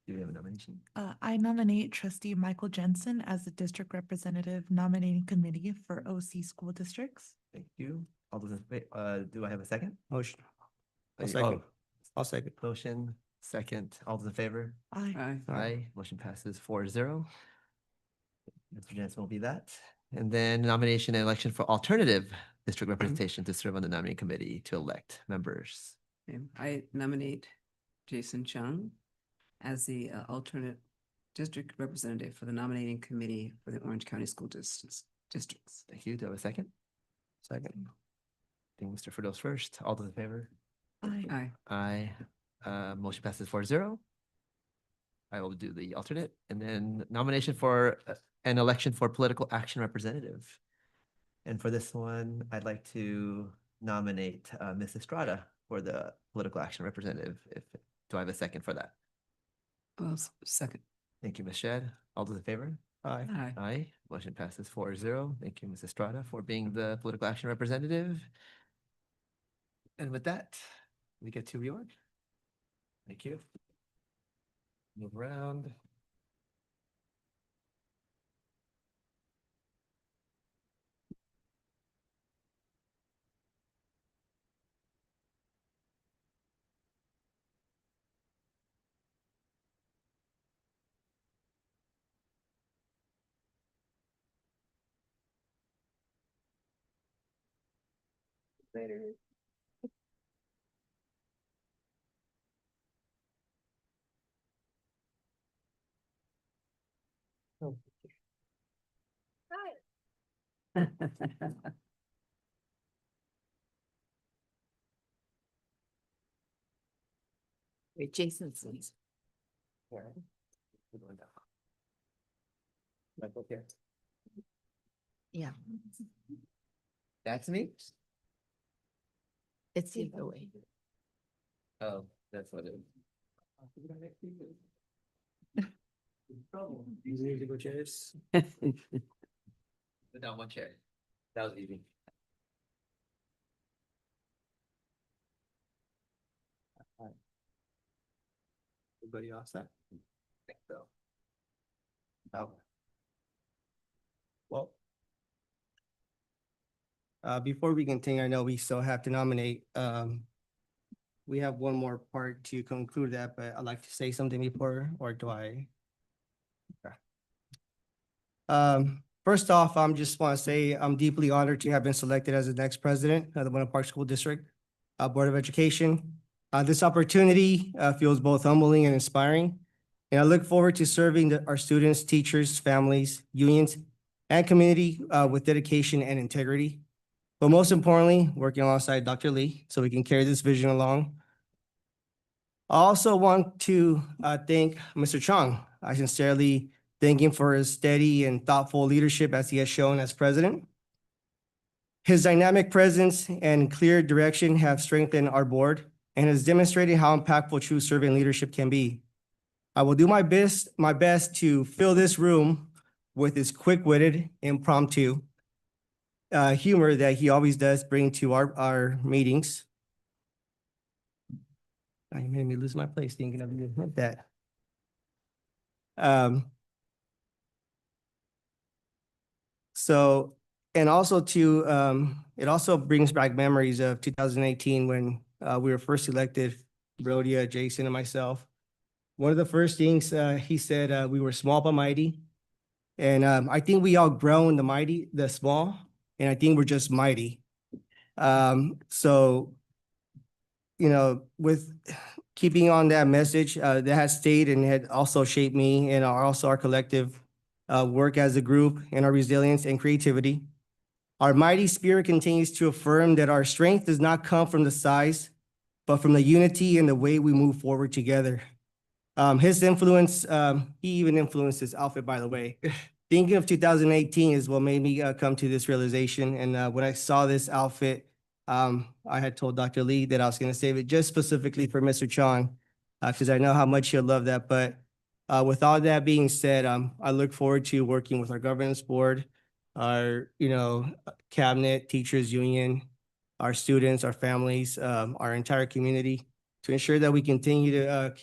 Do we have a nomination? I nominate trustee Michael Jensen as the district representative nominating committee for OC school districts. Thank you. All those in favor, do I have a second? Motion. I'll Oh, second. I'll second. motion, second. All those in favor? Aye. Aye. Aye. Motion passes 4-0. Mr. Jensen will be that. And then nomination and election for alternative district representation to serve on the nominating committee to elect members. Okay, I nominate Jason Chung as the alternate district representative for the nominating committee for the Orange County School Districts. Thank you. Do I have a second? Second. I think Mr. Fritos first. All those in favor? Aye. Aye. Aye. Motion passes 4-0. I will do the alternate and then nomination for an election for political action representative. And for this one, I'd like to nominate Ms. Estrada for the political action representative. Do I have a second for that? Well, second. Thank you, Ms. Shedd. All those in favor? Aye. Aye. Aye. Motion passes 4-0. Thank you, Ms. Estrada, for being the political action representative. And with that, we get to reorg. Thank you. Move around. Later. Wait, Jason's. please. All right. We're going down. Michael here. Yeah, That's me? it's the other way. Oh, that's what it is. These musical chairs. Put down one chair. That was easy. Everybody all set? I think so. Oh, Well. Before we continue, I know we still have to nominate, we have one more part to conclude that, but I'd like to say something before, or do I? Okay. First off, just want to say I'm deeply honored to have been selected as the next president of the Winter Park School District Board of Education. This opportunity feels both humbling and inspiring, and I look forward to serving our students, teachers, families, unions, and community with dedication and integrity. But most importantly, working alongside Dr. Lee so we can carry this vision along. I also want to thank Mr. Chung. I sincerely thank him for his steady and thoughtful leadership as he has shown as president. His dynamic presence and clear direction have strengthened our board and has demonstrated how impactful true servant leadership can be. I will do my best to fill this room with his quick-witted, impromptu humor that he always does bring to our meetings. You made me lose my place thinking of you like that. So, and also it also brings back memories of 2018 when we were first elected, Brodia, Jason, and myself. One of the first things he said, we were small but mighty. And I think we outgrown the small, and I think we're just mighty. So, with keeping on that message, that has stayed and had also shaped me and also our collective work as a group and our resilience and creativity. Our mighty spirit continues to affirm that our strength does not come from the size, but from the unity and the way we move forward together. His influence, he even influenced his outfit, by the way. thinking of 2018 is what made me come to this realization. And when I saw this outfit, I had told Dr. Lee that I was going to save it just specifically for Mr. Chong, because I know how much he'll love that. But with all that being said, I look forward to working with our governance board, our cabinet, teachers union, our students, our families, our entire community, to ensure that we continue to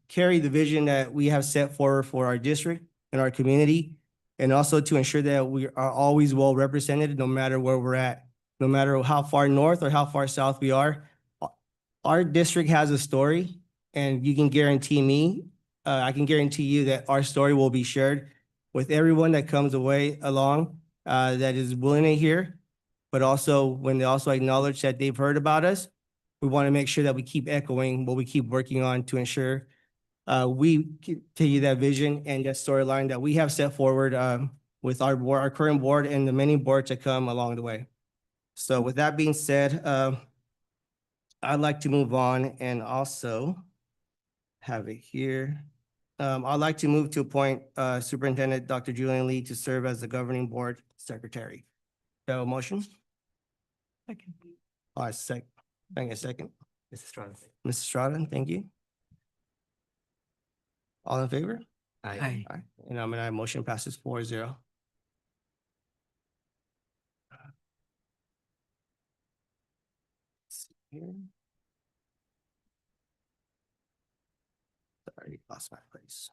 carry the vision that we have set forward for our district and our community, and also to ensure that we are always well represented, no matter where we're at, no matter how far north or how far south we are. Our district has a story, and you can guarantee me, I can guarantee you that our story will be shared with everyone that comes away along, that is willing to hear, but also when they also acknowledge that they've heard about us, we want to make sure that we keep echoing what we keep working on to ensure we continue that vision and that storyline that we have set forward with our board, our current board, and the many boards that come along the way. So with that being said, I'd like to move on and also have it here. I'd like to move to appoint Superintendent Dr. Julian Lee to serve as the governing board secretary. So motion? Second. All right, Thank you, second. Mrs. Strong. Mrs. Stratton, thank you. All in favor? Aye. Aye. And I motion passes 4-0. Here. Sorry, lost my place.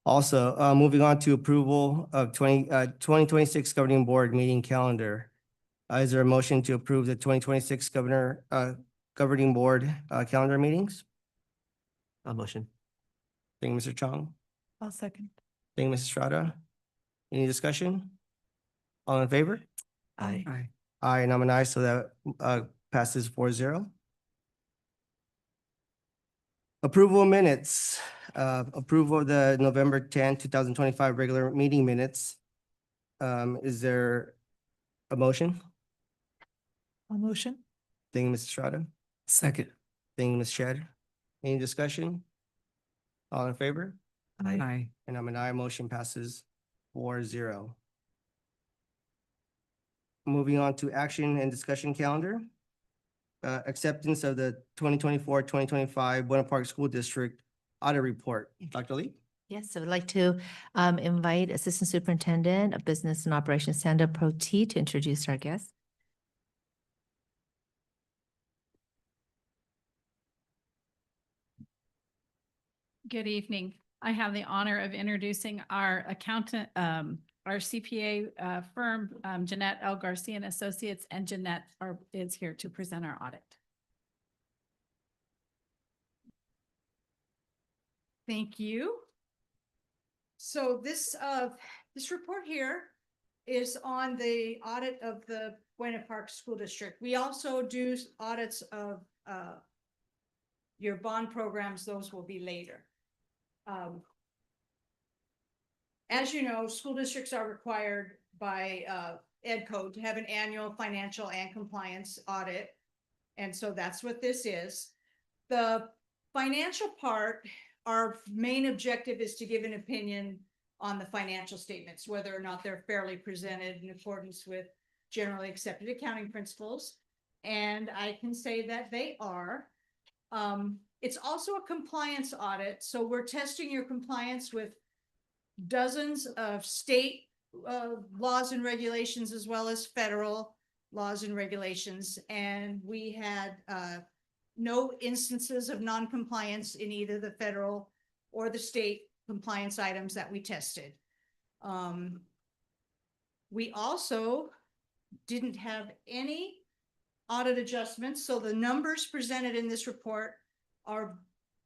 Also, moving on to approval of 2026 governing board meeting calendar. Is there a motion to approve the 2026 governing board calendar meetings? I'll motion. Thank you, Mr. Chong. I'll second. Thank you, Mrs. Strada. Any discussion? All in favor? Aye. Aye. Aye, and I'm an aye, so that passes 4-0. Approval of minutes, approval of the November 10, 2025 regular meeting minutes. Is there a motion? I'll motion. Thank you, Mrs. Strada. Second. Thank you, Ms. Shed. Any discussion? All in favor? Aye. And I'm an aye, motion passes 4-0. Moving on to action and discussion calendar. Acceptance of the 2024-2025 Buena Park School District audit report. Dr. Lee? Yes, I would like to invite Assistant Superintendent of Business and Operations, Sandra Proti, to introduce our guest. Good evening. I have the honor of introducing our accountant, our CPA firm, Jeanette L. Garcia and Associates, and Jeanette is here to present our audit. Thank you. So this report here is on the audit of the Buena Park School District. We also do audits of your bond programs. Those will be later. As you know, school districts are required by Ed Code to have an annual financial and compliance audit. And so that's what this is. The financial part, our main objective is to give an opinion on the financial statements, whether or not they're fairly presented in accordance with generally accepted accounting principles. And I can say that they are. It's also a compliance audit. So we're testing your compliance with dozens of state laws and regulations, as well as federal laws and regulations. And we had no instances of non-compliance in either the federal or the state compliance items that we tested. We also didn't have any audit adjustments. So the numbers presented in this report are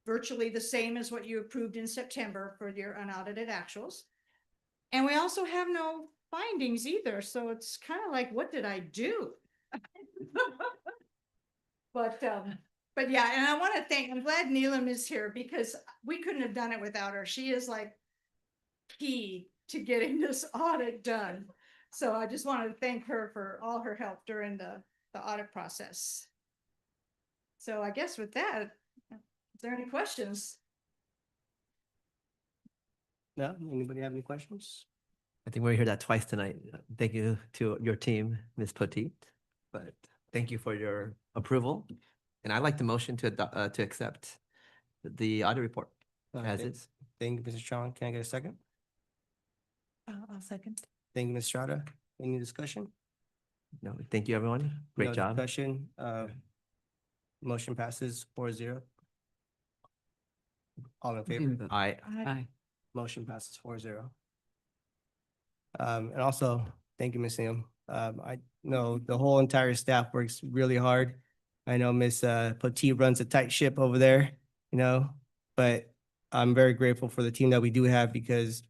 virtually the same as what you approved in September for your unaudited actuals. And we also have no findings either. So it's kind of like, what did I do? But But yeah, and I want to thank, I'm glad Neelam is here because we couldn't have done it without her. She is like key to getting this audit done. So I just wanted to thank her for all her help during the audit process. So I guess with that, is there any questions? No, anybody have any questions? I think we're here that twice tonight. Thank you to your team, Ms. Potteet. But thank you for your approval. And I'd like the motion to accept the audit report as Okay. is. Thank you, Mr. Chong. Can I get a second? I'll second. Thank you, Ms. Strada. Any discussion? No, thank you, everyone. No Great job. Discussion, motion passes 4-0. All in favor? I, Aye. Motion passes 4-0. And also, thank you, Ms. Neum. I know the whole entire staff works really hard. I know Ms. Potteet runs a tight ship over there, but I'm very grateful for the team that we do have because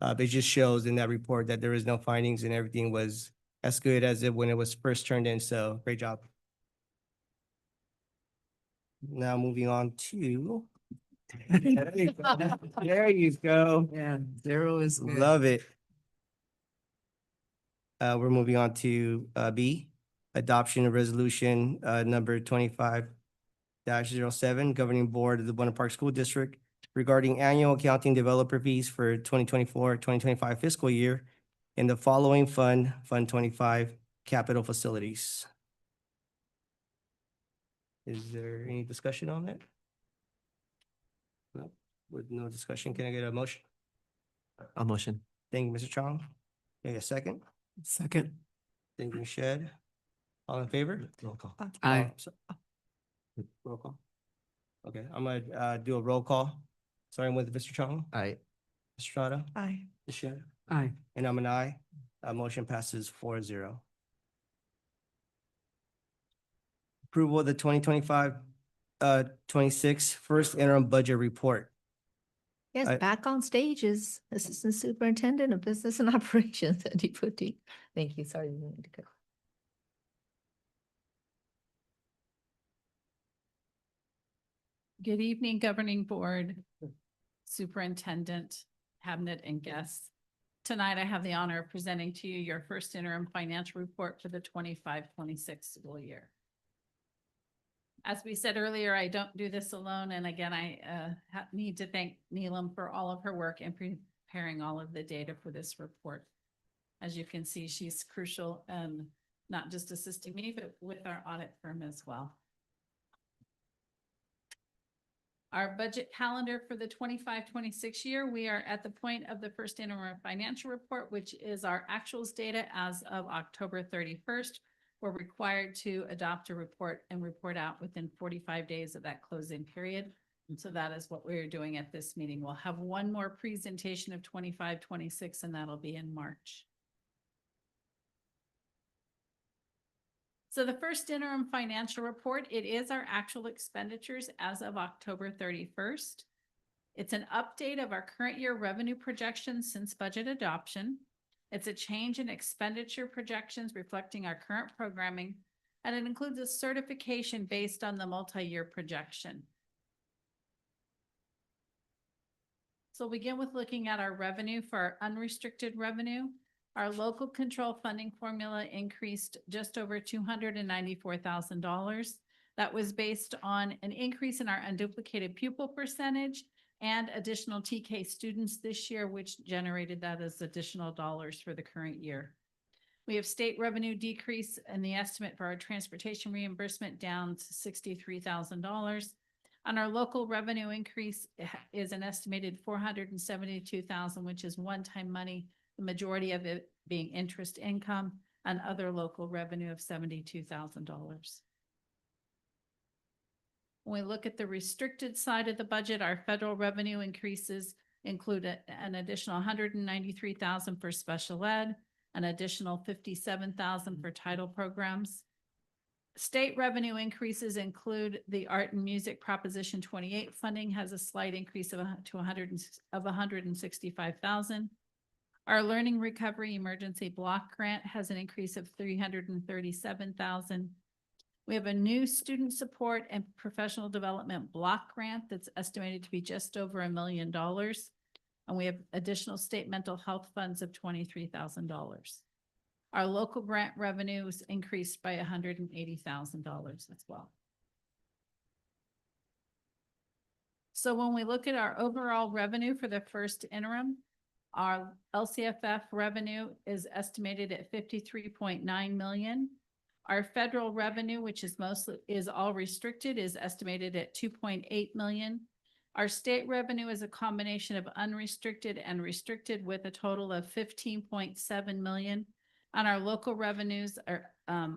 it just shows in that report that there is no findings and everything was as good as it when it was first turned in. So great job. Now moving on to. There you go. Yeah, 0 is good. Love it. We're moving on to B, adoption of resolution number 25-07, governing board of the Buena Park School District regarding annual accounting developer fees for 2024-2025 fiscal year in the following Fund 25 capital facilities. Is there any discussion on that? No, with no discussion, can I get a motion? a motion. Thank you, Mr. Chong. Can I get a second? Second. Thank you, Ms. Shed. All in favor? Roll call. Aye. Roll call. Okay, I'm gonna do a roll call, starting with Mr. Chong, I, Mr. Strada, Aye. Ms. Shed, Aye. and I'm an aye. Motion passes 4-0. Approval of the 2025-26 first interim budget report. Yes, I- back on stage is Assistant Superintendent of Business and Operations, Andy Potteet. Thank you. Sorry. You need to go. Good evening, Governing Board, Superintendent, Cabinet, and guests. Tonight, I have the honor of presenting to you your first interim financial report for the 25-26 school year. As we said earlier, I don't do this alone, and again, I need to thank Neelam for all of her work in preparing all of the data for this report. As you can see, she's crucial and not just assisting me, but with our audit firm as well. Our budget calendar for the 25-26 year, we are at the point of the first interim financial report, which is our actuals data as of October 31st. We're required to adopt a report and report out within 45 days of that closing period. And so that is what we're doing at this meeting. We'll have one more presentation of 25-26, and that'll be in March. So the first interim financial report, it is our actual expenditures as of October 31st. It's an update of our current year revenue projections since budget adoption. It's a change in expenditure projections reflecting our current programming, and it includes a certification based on the multi-year projection. So we'll begin with looking at our revenue for our unrestricted revenue. Our local control funding formula increased just over $294,000. That was based on an increase in our unduplicated pupil percentage and additional TK students this year, which generated that as additional dollars for the current year. We have state revenue decrease and the estimate for our transportation reimbursement down to $63,000. On our local revenue increase is an estimated $472,000, which is one-time money, the majority of it being interest income, and other local revenue of $72,000. When we look at the restricted side of the budget, our federal revenue increases include an additional $193,000 for special ed, an additional $57,000 for title programs. State revenue increases include the Art and Music Proposition 28 funding has a slight increase of $165,000. Our Learning Recovery Emergency Block Grant has an increase of $337,000. We have a new student support and professional development block grant that's estimated to be just over $1 million. And we have additional state mental health funds of $23,000. Our local grant revenues increased by $180,000 as well. So when we look at our overall revenue for the first interim, our LCFF revenue is estimated at 53.9 million. Our federal revenue, which is all restricted, is estimated at 2.8 million. Our state revenue is a combination of unrestricted and restricted with a total of 15.7 million. And our local revenues are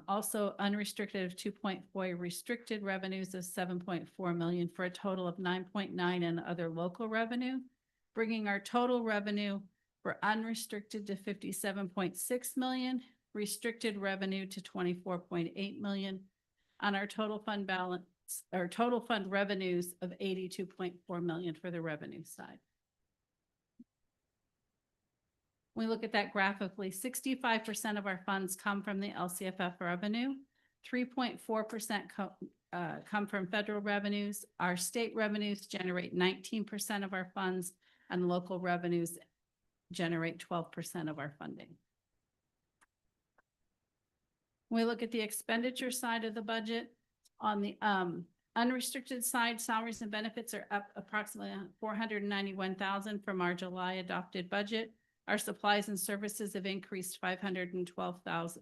also unrestricted of 2.4, restricted revenues of 7.4 million for a total of 9.9 in other local revenue, bringing our total revenue for unrestricted to 57.6 million, restricted revenue to 24.8 million, on our total fund balance, our total fund revenues of 82.4 million for the revenue side. We look at that graphically, 65% of our funds come from the LCFF revenue, 3.4% come from federal revenues. Our state revenues generate 19% of our funds, and local revenues generate 12% of our funding. We look at the expenditure side of the budget. On the unrestricted side, salaries and benefits are up approximately $491,000 from our July adopted budget. Our supplies and services have increased $512,000.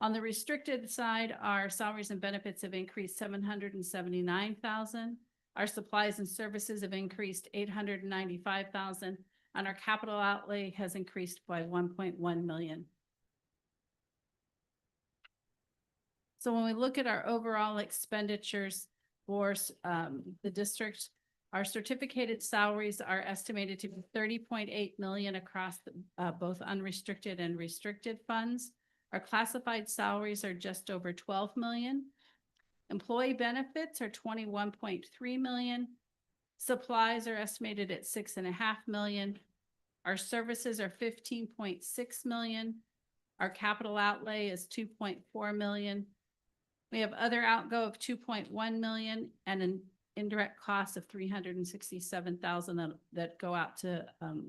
On the restricted side, our salaries and benefits have increased $779,000. Our supplies and services have increased $895,000, and our capital outlay has increased by $1.1 million. So when we look at our overall expenditures for the district, our certificated salaries are estimated to be 30.8 million across both unrestricted and restricted funds. Our classified salaries are just over 12 million. Employee benefits are 21.3 million. Supplies are estimated at 6.5 million. Our services are 15.6 million. Our capital outlay is 2.4 million. We have other outgo of 2.1 million and an indirect cost of 367,000 that go out to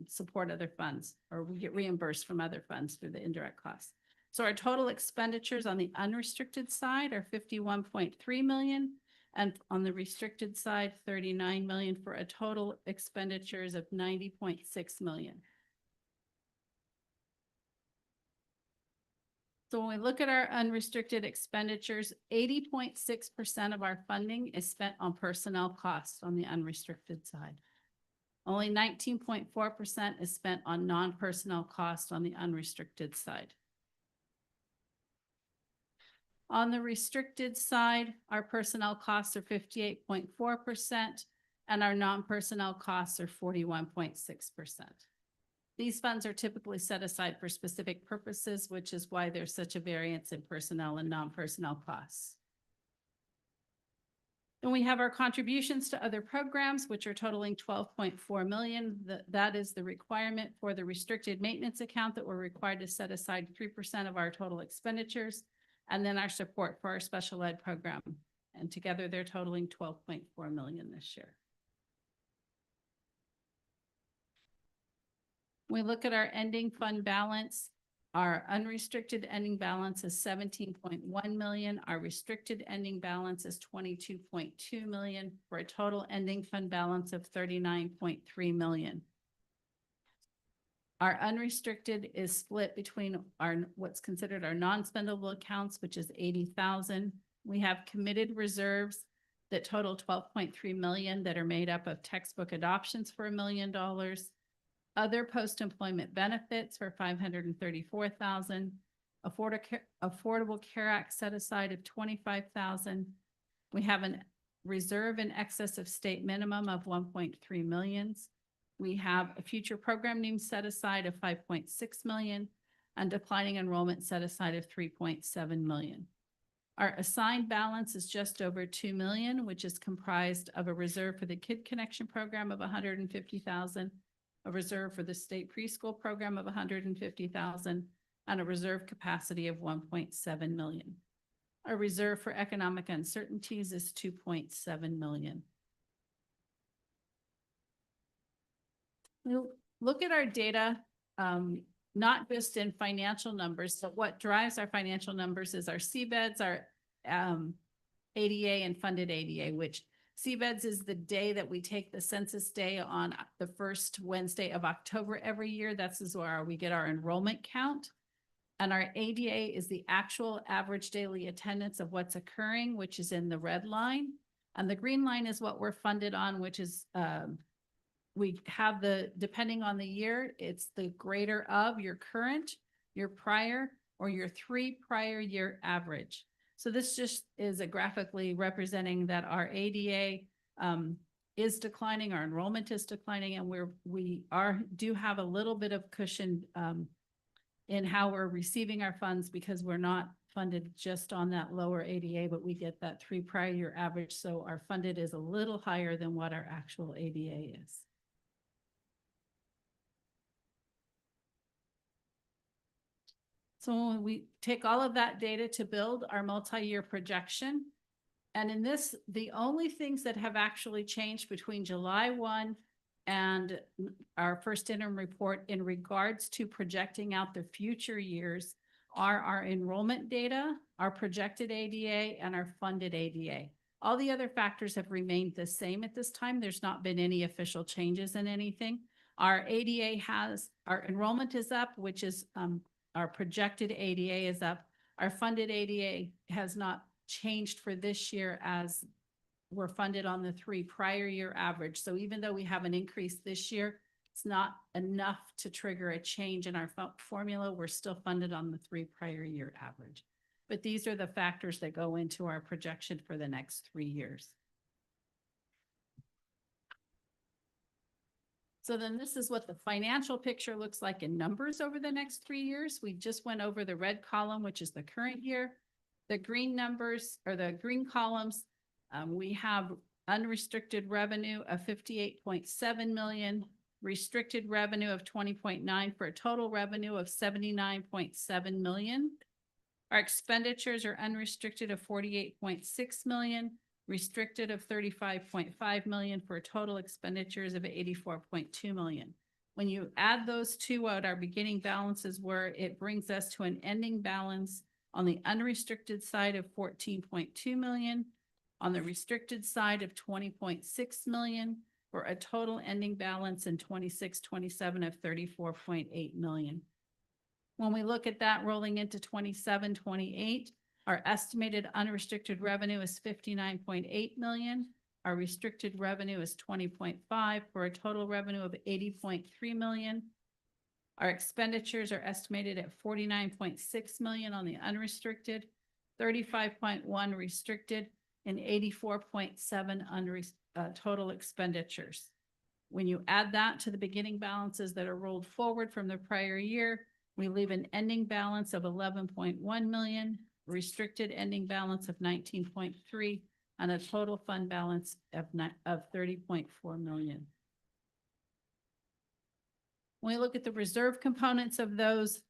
support other funds, or we get reimbursed from other funds through the indirect costs. So our total expenditures on the unrestricted side are 51.3 million, and on the restricted side, 39 million, for a total expenditures of 90.6 million. So when we look at our unrestricted expenditures, 80.6% of our funding is spent on personnel costs on the unrestricted side. Only 19.4% is spent on non-personnel costs on the unrestricted side. On the restricted side, our personnel costs are 58.4% and our non-personnel costs are 41.6%. These funds are typically set aside for specific purposes, which is why there's such a variance in personnel and non-personnel costs. And we have our contributions to other programs, which are totaling 12.4 million. That is the requirement for the restricted maintenance account that we're required to set aside 3% of our total expenditures, and then our support for our special ed program. And together they're totaling 12.4 million this year. We look at our ending fund balance. Our unrestricted ending balance is 17.1 million. Our restricted ending balance is 22.2 million, for a total ending fund balance of 39.3 million. Our unrestricted is split between our what's considered our non-spendable accounts, which is 80,000. We have committed reserves that total 12.3 million that are made up of textbook adoptions for $1 million. Other post-employment benefits for 534,000, Affordable Care Act set aside of 25,000. We have a reserve in excess of state minimum of 1.3 million. We have a future program name set aside of 5.6 million and declining enrollment set aside of 3.7 million. Our assigned balance is just over 2 million, which is comprised of a reserve for the Kid Connection program of 150,000, a reserve for the state preschool program of 150,000, and a reserve capacity of 1.7 million. Our reserve for economic uncertainties is 2.7 million. We'll look at our data, not just in financial numbers, but what drives our financial numbers is our CBEDS, our ADA and funded ADA, which CBEDS is the day that we take the census day on the first Wednesday of October every year. That's where we get our enrollment count. And our ADA is the actual average daily attendance of what's occurring, which is in the red line. And the green line is what we're funded on, which is, we have depending on the year, it's the greater of your current, your prior, or your 3 prior year average. So this just is a graphically representing that our ADA is declining, our enrollment is declining, and we do have a little bit of cushion in how we're receiving our funds, because we're not funded just on that lower ADA, but we get that 3 prior year average. So our funded is a little higher than what our actual ADA is. So we take all of that data to build our multi-year projection. And in this, the only things that have actually changed between July 1 and our first interim report in regards to projecting out the future years are our enrollment data, our projected ADA, and our funded ADA. All the other factors have remained the same at this time. There's not been any official changes in anything. Our ADA our enrollment is up, which is our projected ADA is up. Our funded ADA has not changed for this year, as we're funded on the 3 prior year average. So even though we have an increase this year, it's not enough to trigger a change in our formula. We're still funded on the 3 prior year average. But these are the factors that go into our projection for the next 3 years. So then this is what the financial picture looks like in numbers over the next 3 years. We just went over the red column, which is the current year. The green numbers, or the green columns, we have unrestricted revenue of 58.7 million, restricted revenue of 20.9 for a total revenue of 79.7 million. Our expenditures are unrestricted of 48.6 million, restricted of 35.5 million for total expenditures of 84.2 million. When you add those two, what our beginning balances were, it brings us to an ending balance on the unrestricted side of 14.2 million, on the restricted side of 20.6 million, for a total ending balance in 26-27 of 34.8 million. When we look at that rolling into 27-28, our estimated unrestricted revenue is 59.8 million. Our restricted revenue is 20.5 for a total revenue of 80.3 million. Our expenditures are estimated at 49.6 million on the unrestricted, 35.1 restricted, and 84.7 total expenditures. When you add that to the beginning balances that are rolled forward from the prior year, we leave an ending balance of 11.1 million, restricted ending balance of 19.3, and a total fund balance of 30.4 million. When we look at the reserve components of those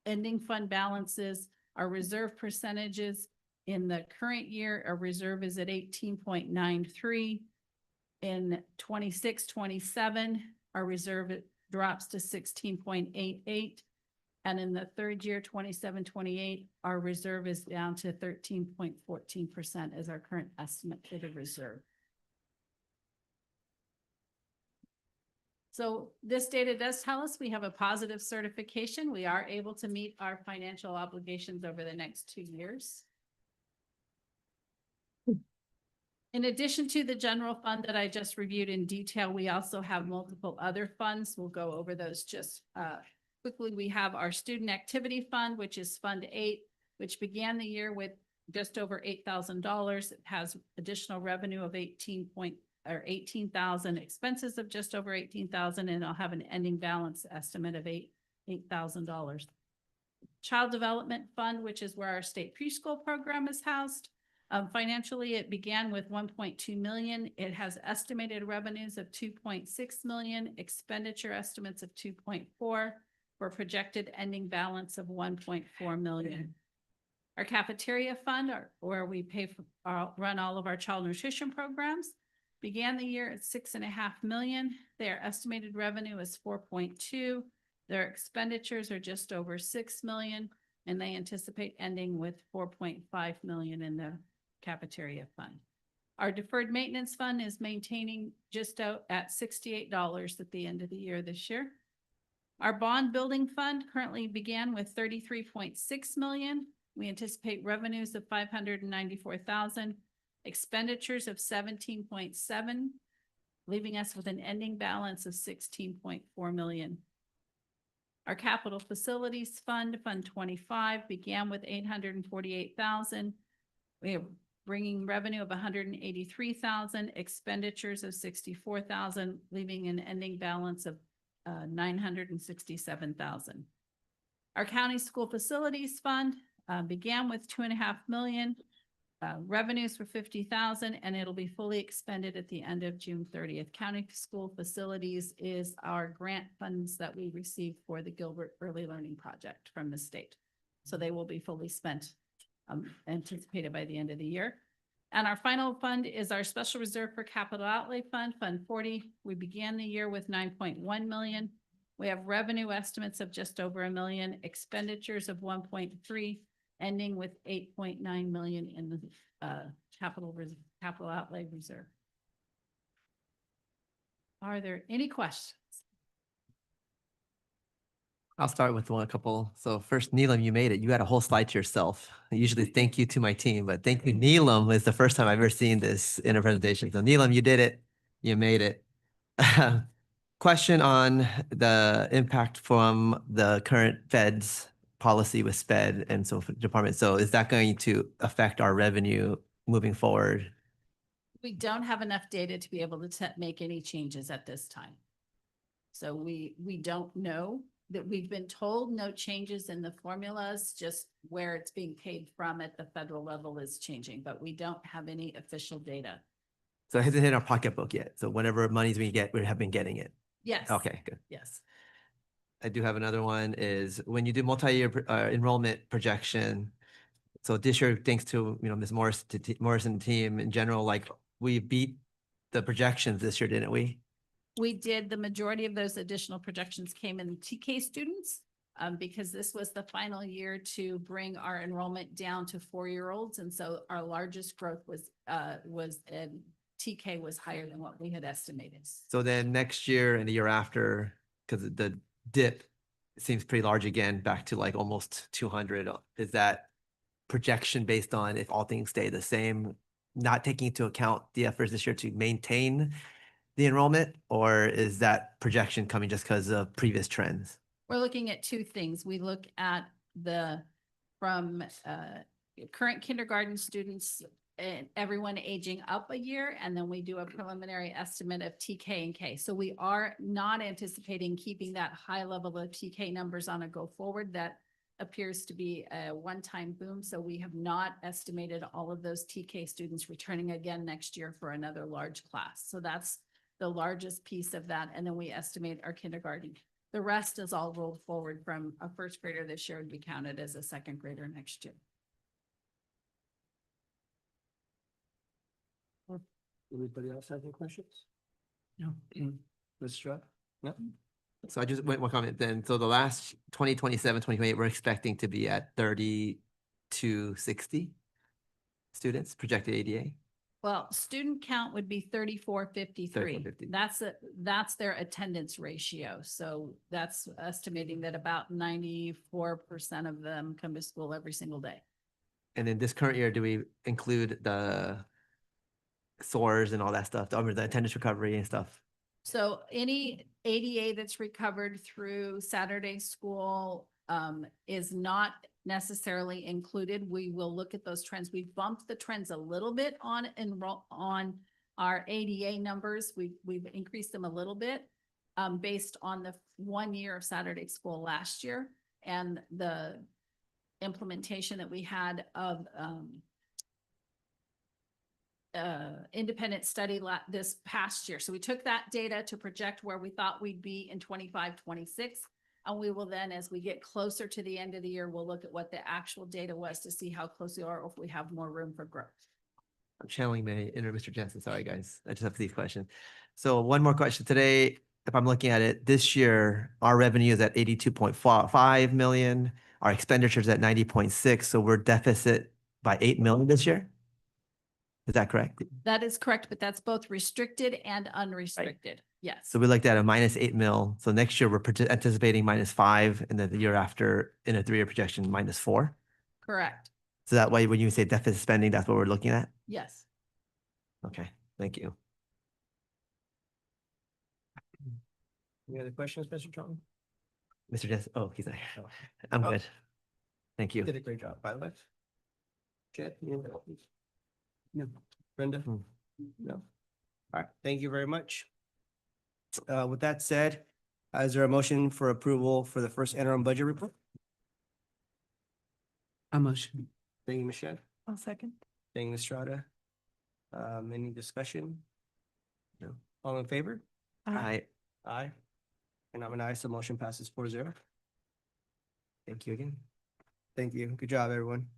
ending fund balances, our reserve percentages in the current year, our reserve is at 18.93. In 26-27, our reserve drops to 16.88. And in the third year, 27-28, our reserve is down to 13.14% as our current estimate for the reserve. So this data does tell us we have a positive certification. We are able to meet our financial obligations over the next 2 years. In addition to the general fund that I just reviewed in detail, we also have multiple other funds. We'll go over those just quickly. We have our Student Activity Fund, which is Fund 8, which began the year with just over $8,000. It has additional revenue of 18,000, expenses of just over 18,000, and I'll have an ending balance estimate of $8,000. Child Development Fund, which is where our state preschool program is housed. Financially, it began with 1.2 million. It has estimated revenues of 2.6 million, expenditure estimates of 2.4, for a projected ending balance of 1.4 million. Our cafeteria fund, where we pay for, run all of our child nutrition programs, began the year at 6.5 million. Their estimated revenue is 4.2. Their expenditures are just over 6 million, and they anticipate ending with 4.5 million in the cafeteria fund. Our deferred maintenance fund is maintaining just out at $68 at the end of the year this year. Our bond building fund currently began with 33.6 million. We anticipate revenues of 594,000, expenditures of 17.7, leaving us with an ending balance of 16.4 million. Our capital facilities fund, Fund 25, began with 848,000. We are bringing revenue of 183,000, expenditures of 64,000, leaving an ending balance of 967,000. Our county school facilities fund began with 2.5 million. Revenues were 50,000, and it'll be fully expended at the end of June 30th. County school facilities is our grant funds that we received for the Gilbert Early Learning Project from the state. So they will be fully spent, anticipated by the end of the year. And our final fund is our special reserve for capital outlay fund, Fund 40. We began the year with 9.1 million. We have revenue estimates of just over $1 million, expenditures of 1.3, ending with 8.9 million in the capital outlay reserve. Are there any questions? I'll start with a couple. So first, Neelam, you made it. You had a whole slide to yourself. I usually thank you to my team, but thank you, Neelam, is the first time I've ever seen this in a presentation. So Neelam, you did it. You made it. Question on the impact from the current Fed's policy with SPED and so department. So is that going to affect our revenue moving forward? We don't have enough data to be able to make any changes at this time. So we don't know. That we've been told no changes in the formulas, just where it's being paid from at the federal level is changing, but we don't have any official data. So it hasn't hit our pocketbook yet. So whatever monies we get, we have been getting it. Yes. Okay, good. Yes. I do have another one is when you do multi-year enrollment projection. So this year, thanks to, Ms. Morris, Morrison team in general, like we beat the projections this year, didn't we? We did. The majority of those additional projections came in TK students because this was the final year to bring our enrollment down to 4-year-olds. And so our largest growth was TK was higher than what we had estimated. So then next year and the year after, because the dip seems pretty large again, back to like almost 200. Is that projection based on if all things stay the same, not taking into account the efforts this year to maintain the enrollment, or is that projection coming just because of previous trends? We're looking at two things. We look at from current kindergarten students and everyone aging up a year, and then we do a preliminary estimate of TK and K. So we are not anticipating keeping that high level of TK numbers on a go forward. That appears to be a one-time boom. So we have not estimated all of those TK students returning again next year for another large class. So that's the largest piece of that. And then we estimate our kindergarten. The rest is all rolled forward from a first grader this year would be counted as a second grader next year. Anybody else have any questions? No. Ms. Strzok? No? So I just went one comment then. So the last 2027, 2028, we're expecting to be at 30 to 60 students projected ADA. Well, student count would be 3453. 3453. That's their attendance ratio. So that's estimating that about 94% of them come to school every single day. And then this current year, do we include the SOARs and all that stuff, the attendance recovery and stuff? So any ADA that's recovered through Saturday school is not necessarily included. We will look at those trends. We've bumped the trends a little bit on our ADA numbers. We've increased them a little bit based on the 1 year of Saturday school last year and the implementation that we had of independent study this past year. So we took that data to project where we thought we'd be in 25, 26. And we will then, as we get closer to the end of the year, we'll look at what the actual data was to see how close we are, or if we have more room for growth. I'm channeling my inner Mr. Jensen. Sorry, guys. I just have these questions. So one more question today. If I'm looking at it, this year, our revenue is at 82.5 million. Our expenditures at 90.6. So we're deficit by 8 million this year. Is that correct? That is correct, but that's both restricted and unrestricted. Yes. So we looked at a minus 8 mil. So next year we're anticipating -5, and then the year after in a 3-year projection, -4. Correct. So that way, when you say deficit spending, that's what we're looking at? Yes. Okay, thank you. Any other questions, Mr. Chong? Mr. Jensen, oh, he's not here. I'm Oh. good. Thank you. Did a great job, by the way. Chad, no. Brenda? Hmm. No. All right, thank you very much. With that said, is there a motion for approval for the first interim budget report? A motion. Thank you, Michelle. I'll second. Thank you, Ms. Estrada. Any discussion? No. All in favor? I, Aye. And I'm an aye, so motion passes 4-0. Thank you again. Thank you. Good job, everyone.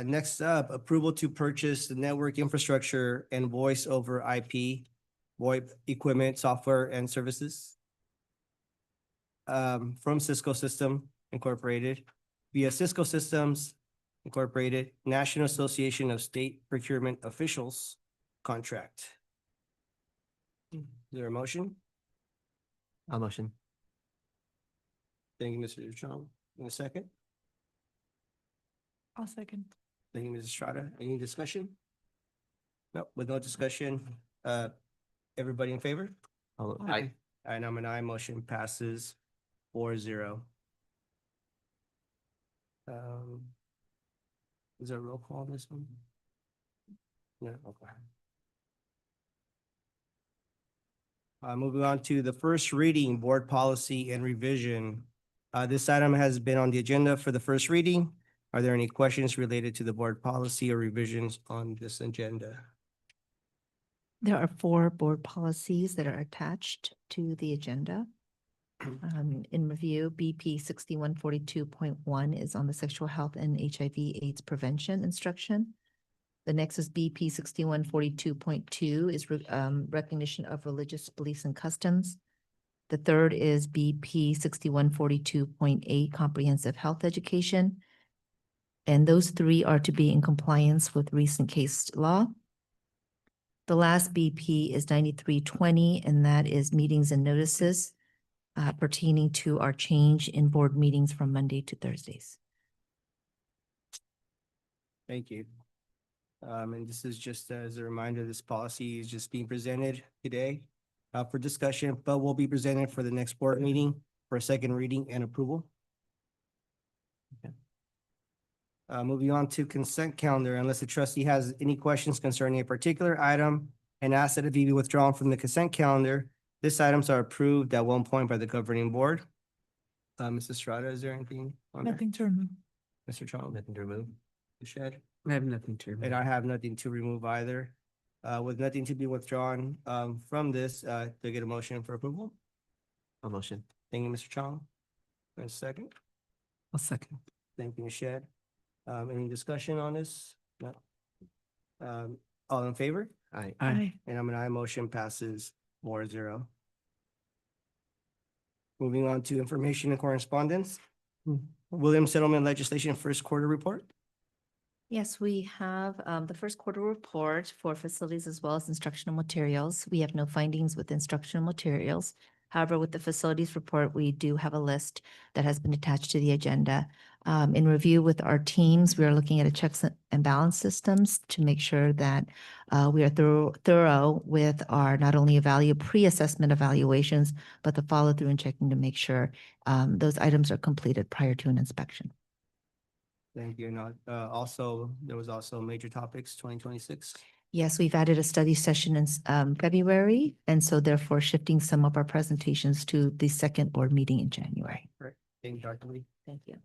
Next up, approval to purchase the network infrastructure and voice over IP, VoIP equipment, software and services from Cisco System Incorporated via Cisco Systems Incorporated, National Association of State Procurement Officials contract. Is there a motion? I'll motion. Thank you, Mr. Chong. In a second. I'll second. Thank you, Mrs. Estrada. Any discussion? No, with no discussion, everybody in favor? Aye. And I'm an aye, motion passes 4-0. Is there a roll call on this one? No, okay. Moving on to the first reading, board policy and revision. This item has been on the agenda for the first reading. Are there any questions related to the board policy or revisions on this agenda? There are 4 board policies that are attached to the agenda. In review, BP 6142.1 is on the sexual health and HIV/AIDS prevention instruction. The next is BP 6142.2 is recognition of religious beliefs and customs. The third is BP 6142.8 comprehensive health education. And those 3 are to be in compliance with recent case law. The last BP is 9320, and that is meetings and notices pertaining to our change in board meetings from Monday to Thursdays. Thank you. And this is just as a reminder, this policy is just being presented today for discussion, but will be presented for the next board meeting for a second reading and approval. Okay. Moving on to consent calendar, unless the trustee has any questions concerning a particular item and asks that it be withdrawn from the consent calendar, these items are approved at one point by the governing board. Mrs. Estrada, is there anything on there? Nothing to remove. Mr. Chong, Nothing to remove. Mr. Shed? I have nothing to. And I have nothing to remove either. With nothing to be withdrawn from this, to get a motion for approval. I'll motion. Thank you, Mr. Chong. And a second. A second. Thank you, Ms. Shed. Any discussion on this? No. All in favor? Aye. Aye. And I'm an aye, motion passes 4-0. Moving on to information and correspondence. Williams Settlement Legislation First Quarter Report. Yes, we have the first quarter report for facilities as well as instructional materials. We have no findings with instructional materials. However, with the facilities report, we do have a list that has been attached to the agenda. In review with our teams, we are looking at a checks and balance systems to make sure that we are thorough with our not only pre-assessment evaluations, but the follow through and checking to make sure those items are completed prior to an inspection. Thank you. And also, there was also major topics 2026. Yes, we've added a study session in February, and so therefore shifting some of our presentations to the second board meeting in January. Great. Thank you, Dr. Lee. Thank you.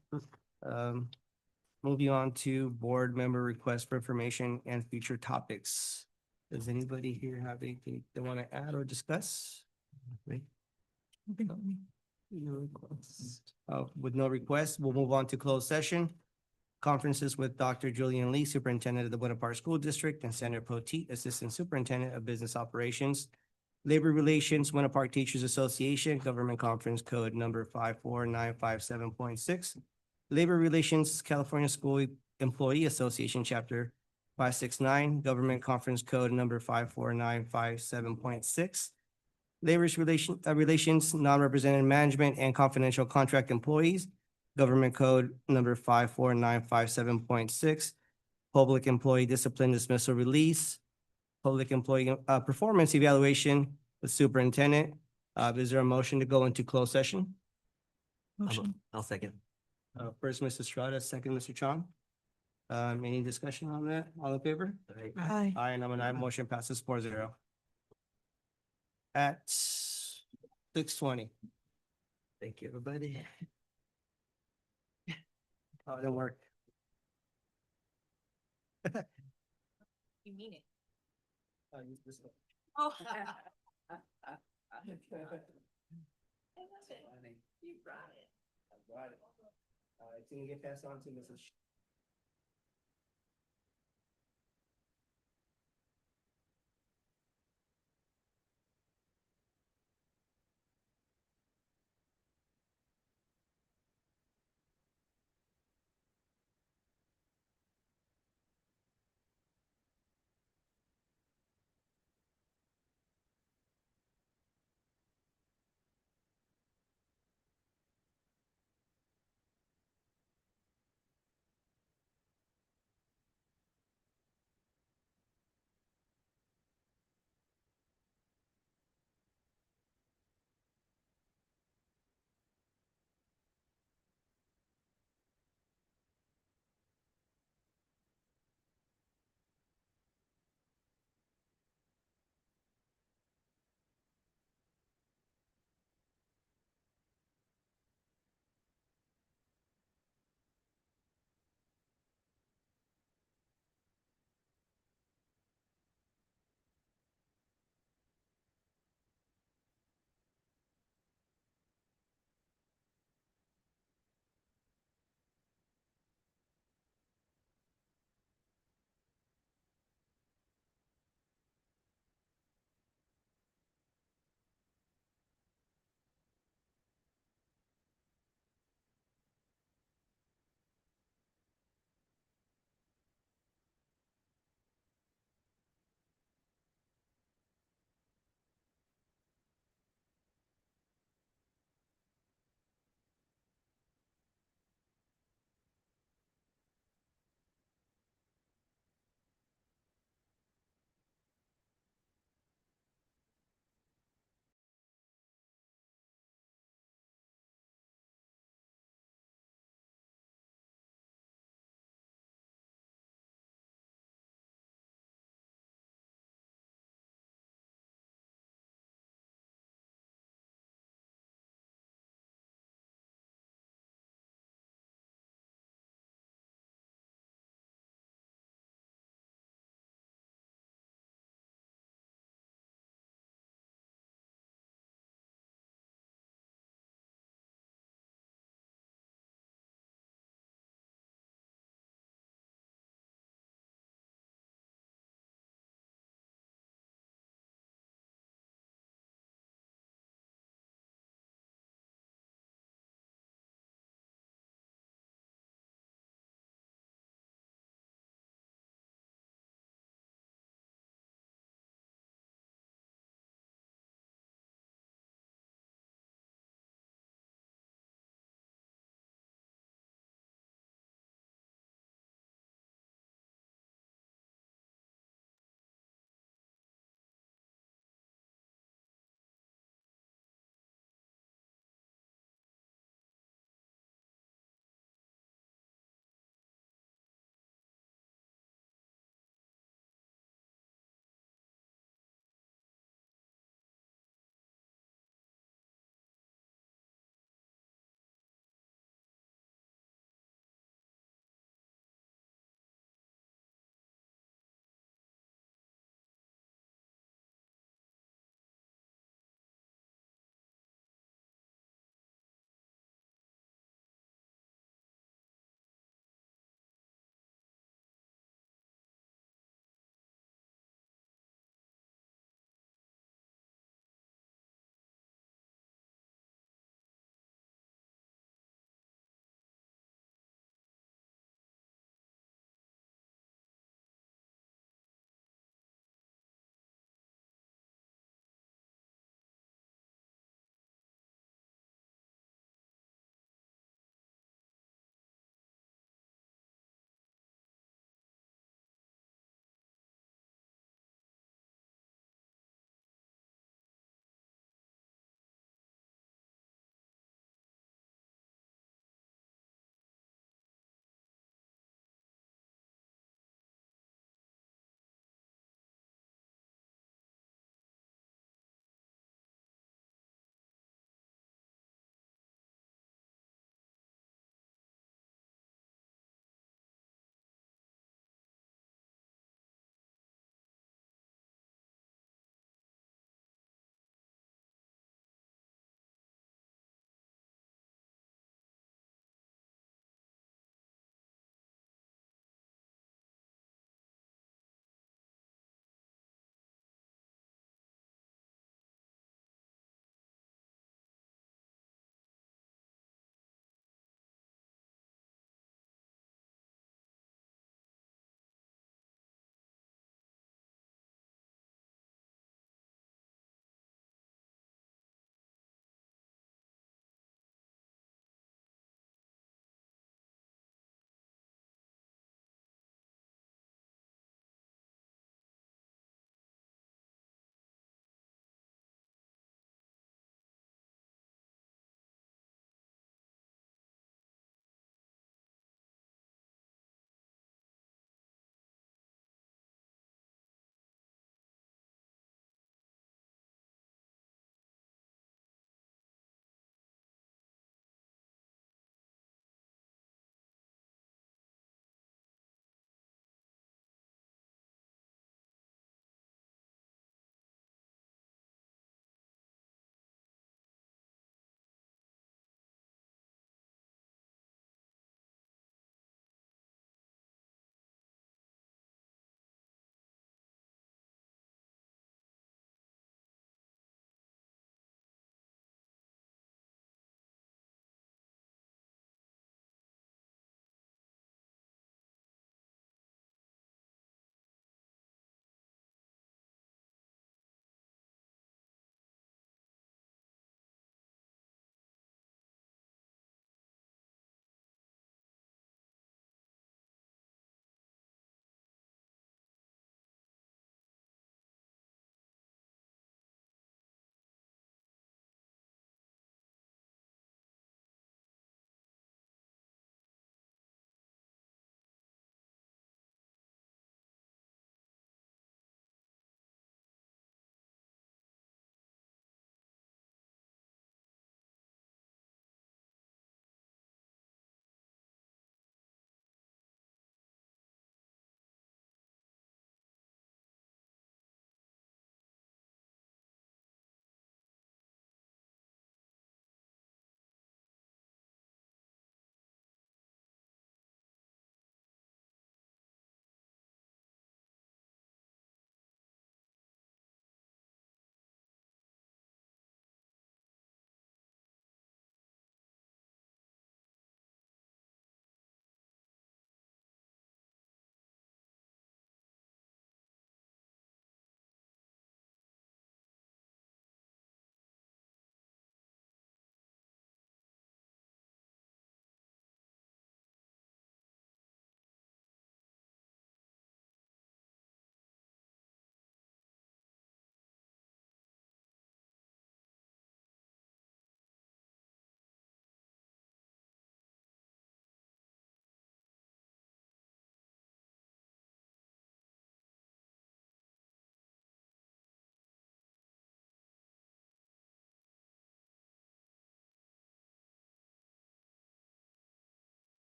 Moving on to board member requests for information and future topics. Does anybody here have anything they want to add or discuss? Nothing for me. No request. With no request, we'll move on to closed session. Conferences with Dr. Julian Lee, Superintendent of the Buena Park School District, and Sandra Potteet, Assistant Superintendent of Business Operations. Labor Relations, Buena Park Teachers Association, Government Conference Code number 54957.6. Labor Relations, California School Employee Association, Chapter 569, Government Conference Code number 54957.6. Relations, Non-Represented Management and Confidential Contract Employees, Government Code number 54957.6. Public Employee Discipline Dismissal Release, Public Employee Performance Evaluation with Superintendent. Is there a motion to go into closed session? Motion. I'll second. First, Mrs. Estrada, second, Mr. Chong. Any discussion on that? All in favor? Aye. Aye, and I'm an aye. Motion passes 4-0. At 6:20. Thank you, everybody. Oh, it didn't work. You mean it? Use this one. Oh. You brought it. I brought it. It's gonna get passed on to Mrs.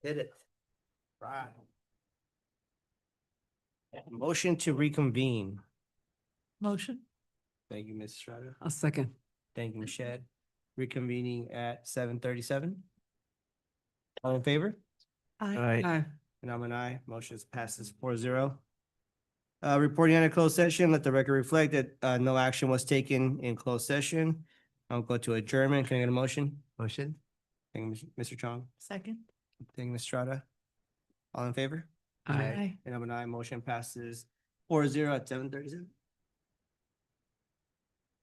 Hit it. Right. Motion to reconvene. Motion. Thank you, Ms. Estrada. A second. Thank you, Ms. Shedd. Reconvening at 7:37. All in favor? Aye. Aye. And I'm an aye. Motion passes 4-0. Reporting on a closed session, let the record reflect that no action was taken in closed session. I'll go to adjournment. Can I get a motion? Motion? Thank you, Mr. Chong. Second. Thank you, Ms. Estrada. All in favor? Aye. And I'm an aye. Motion passes 4-0 at 7:37.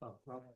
Oh, wrong one.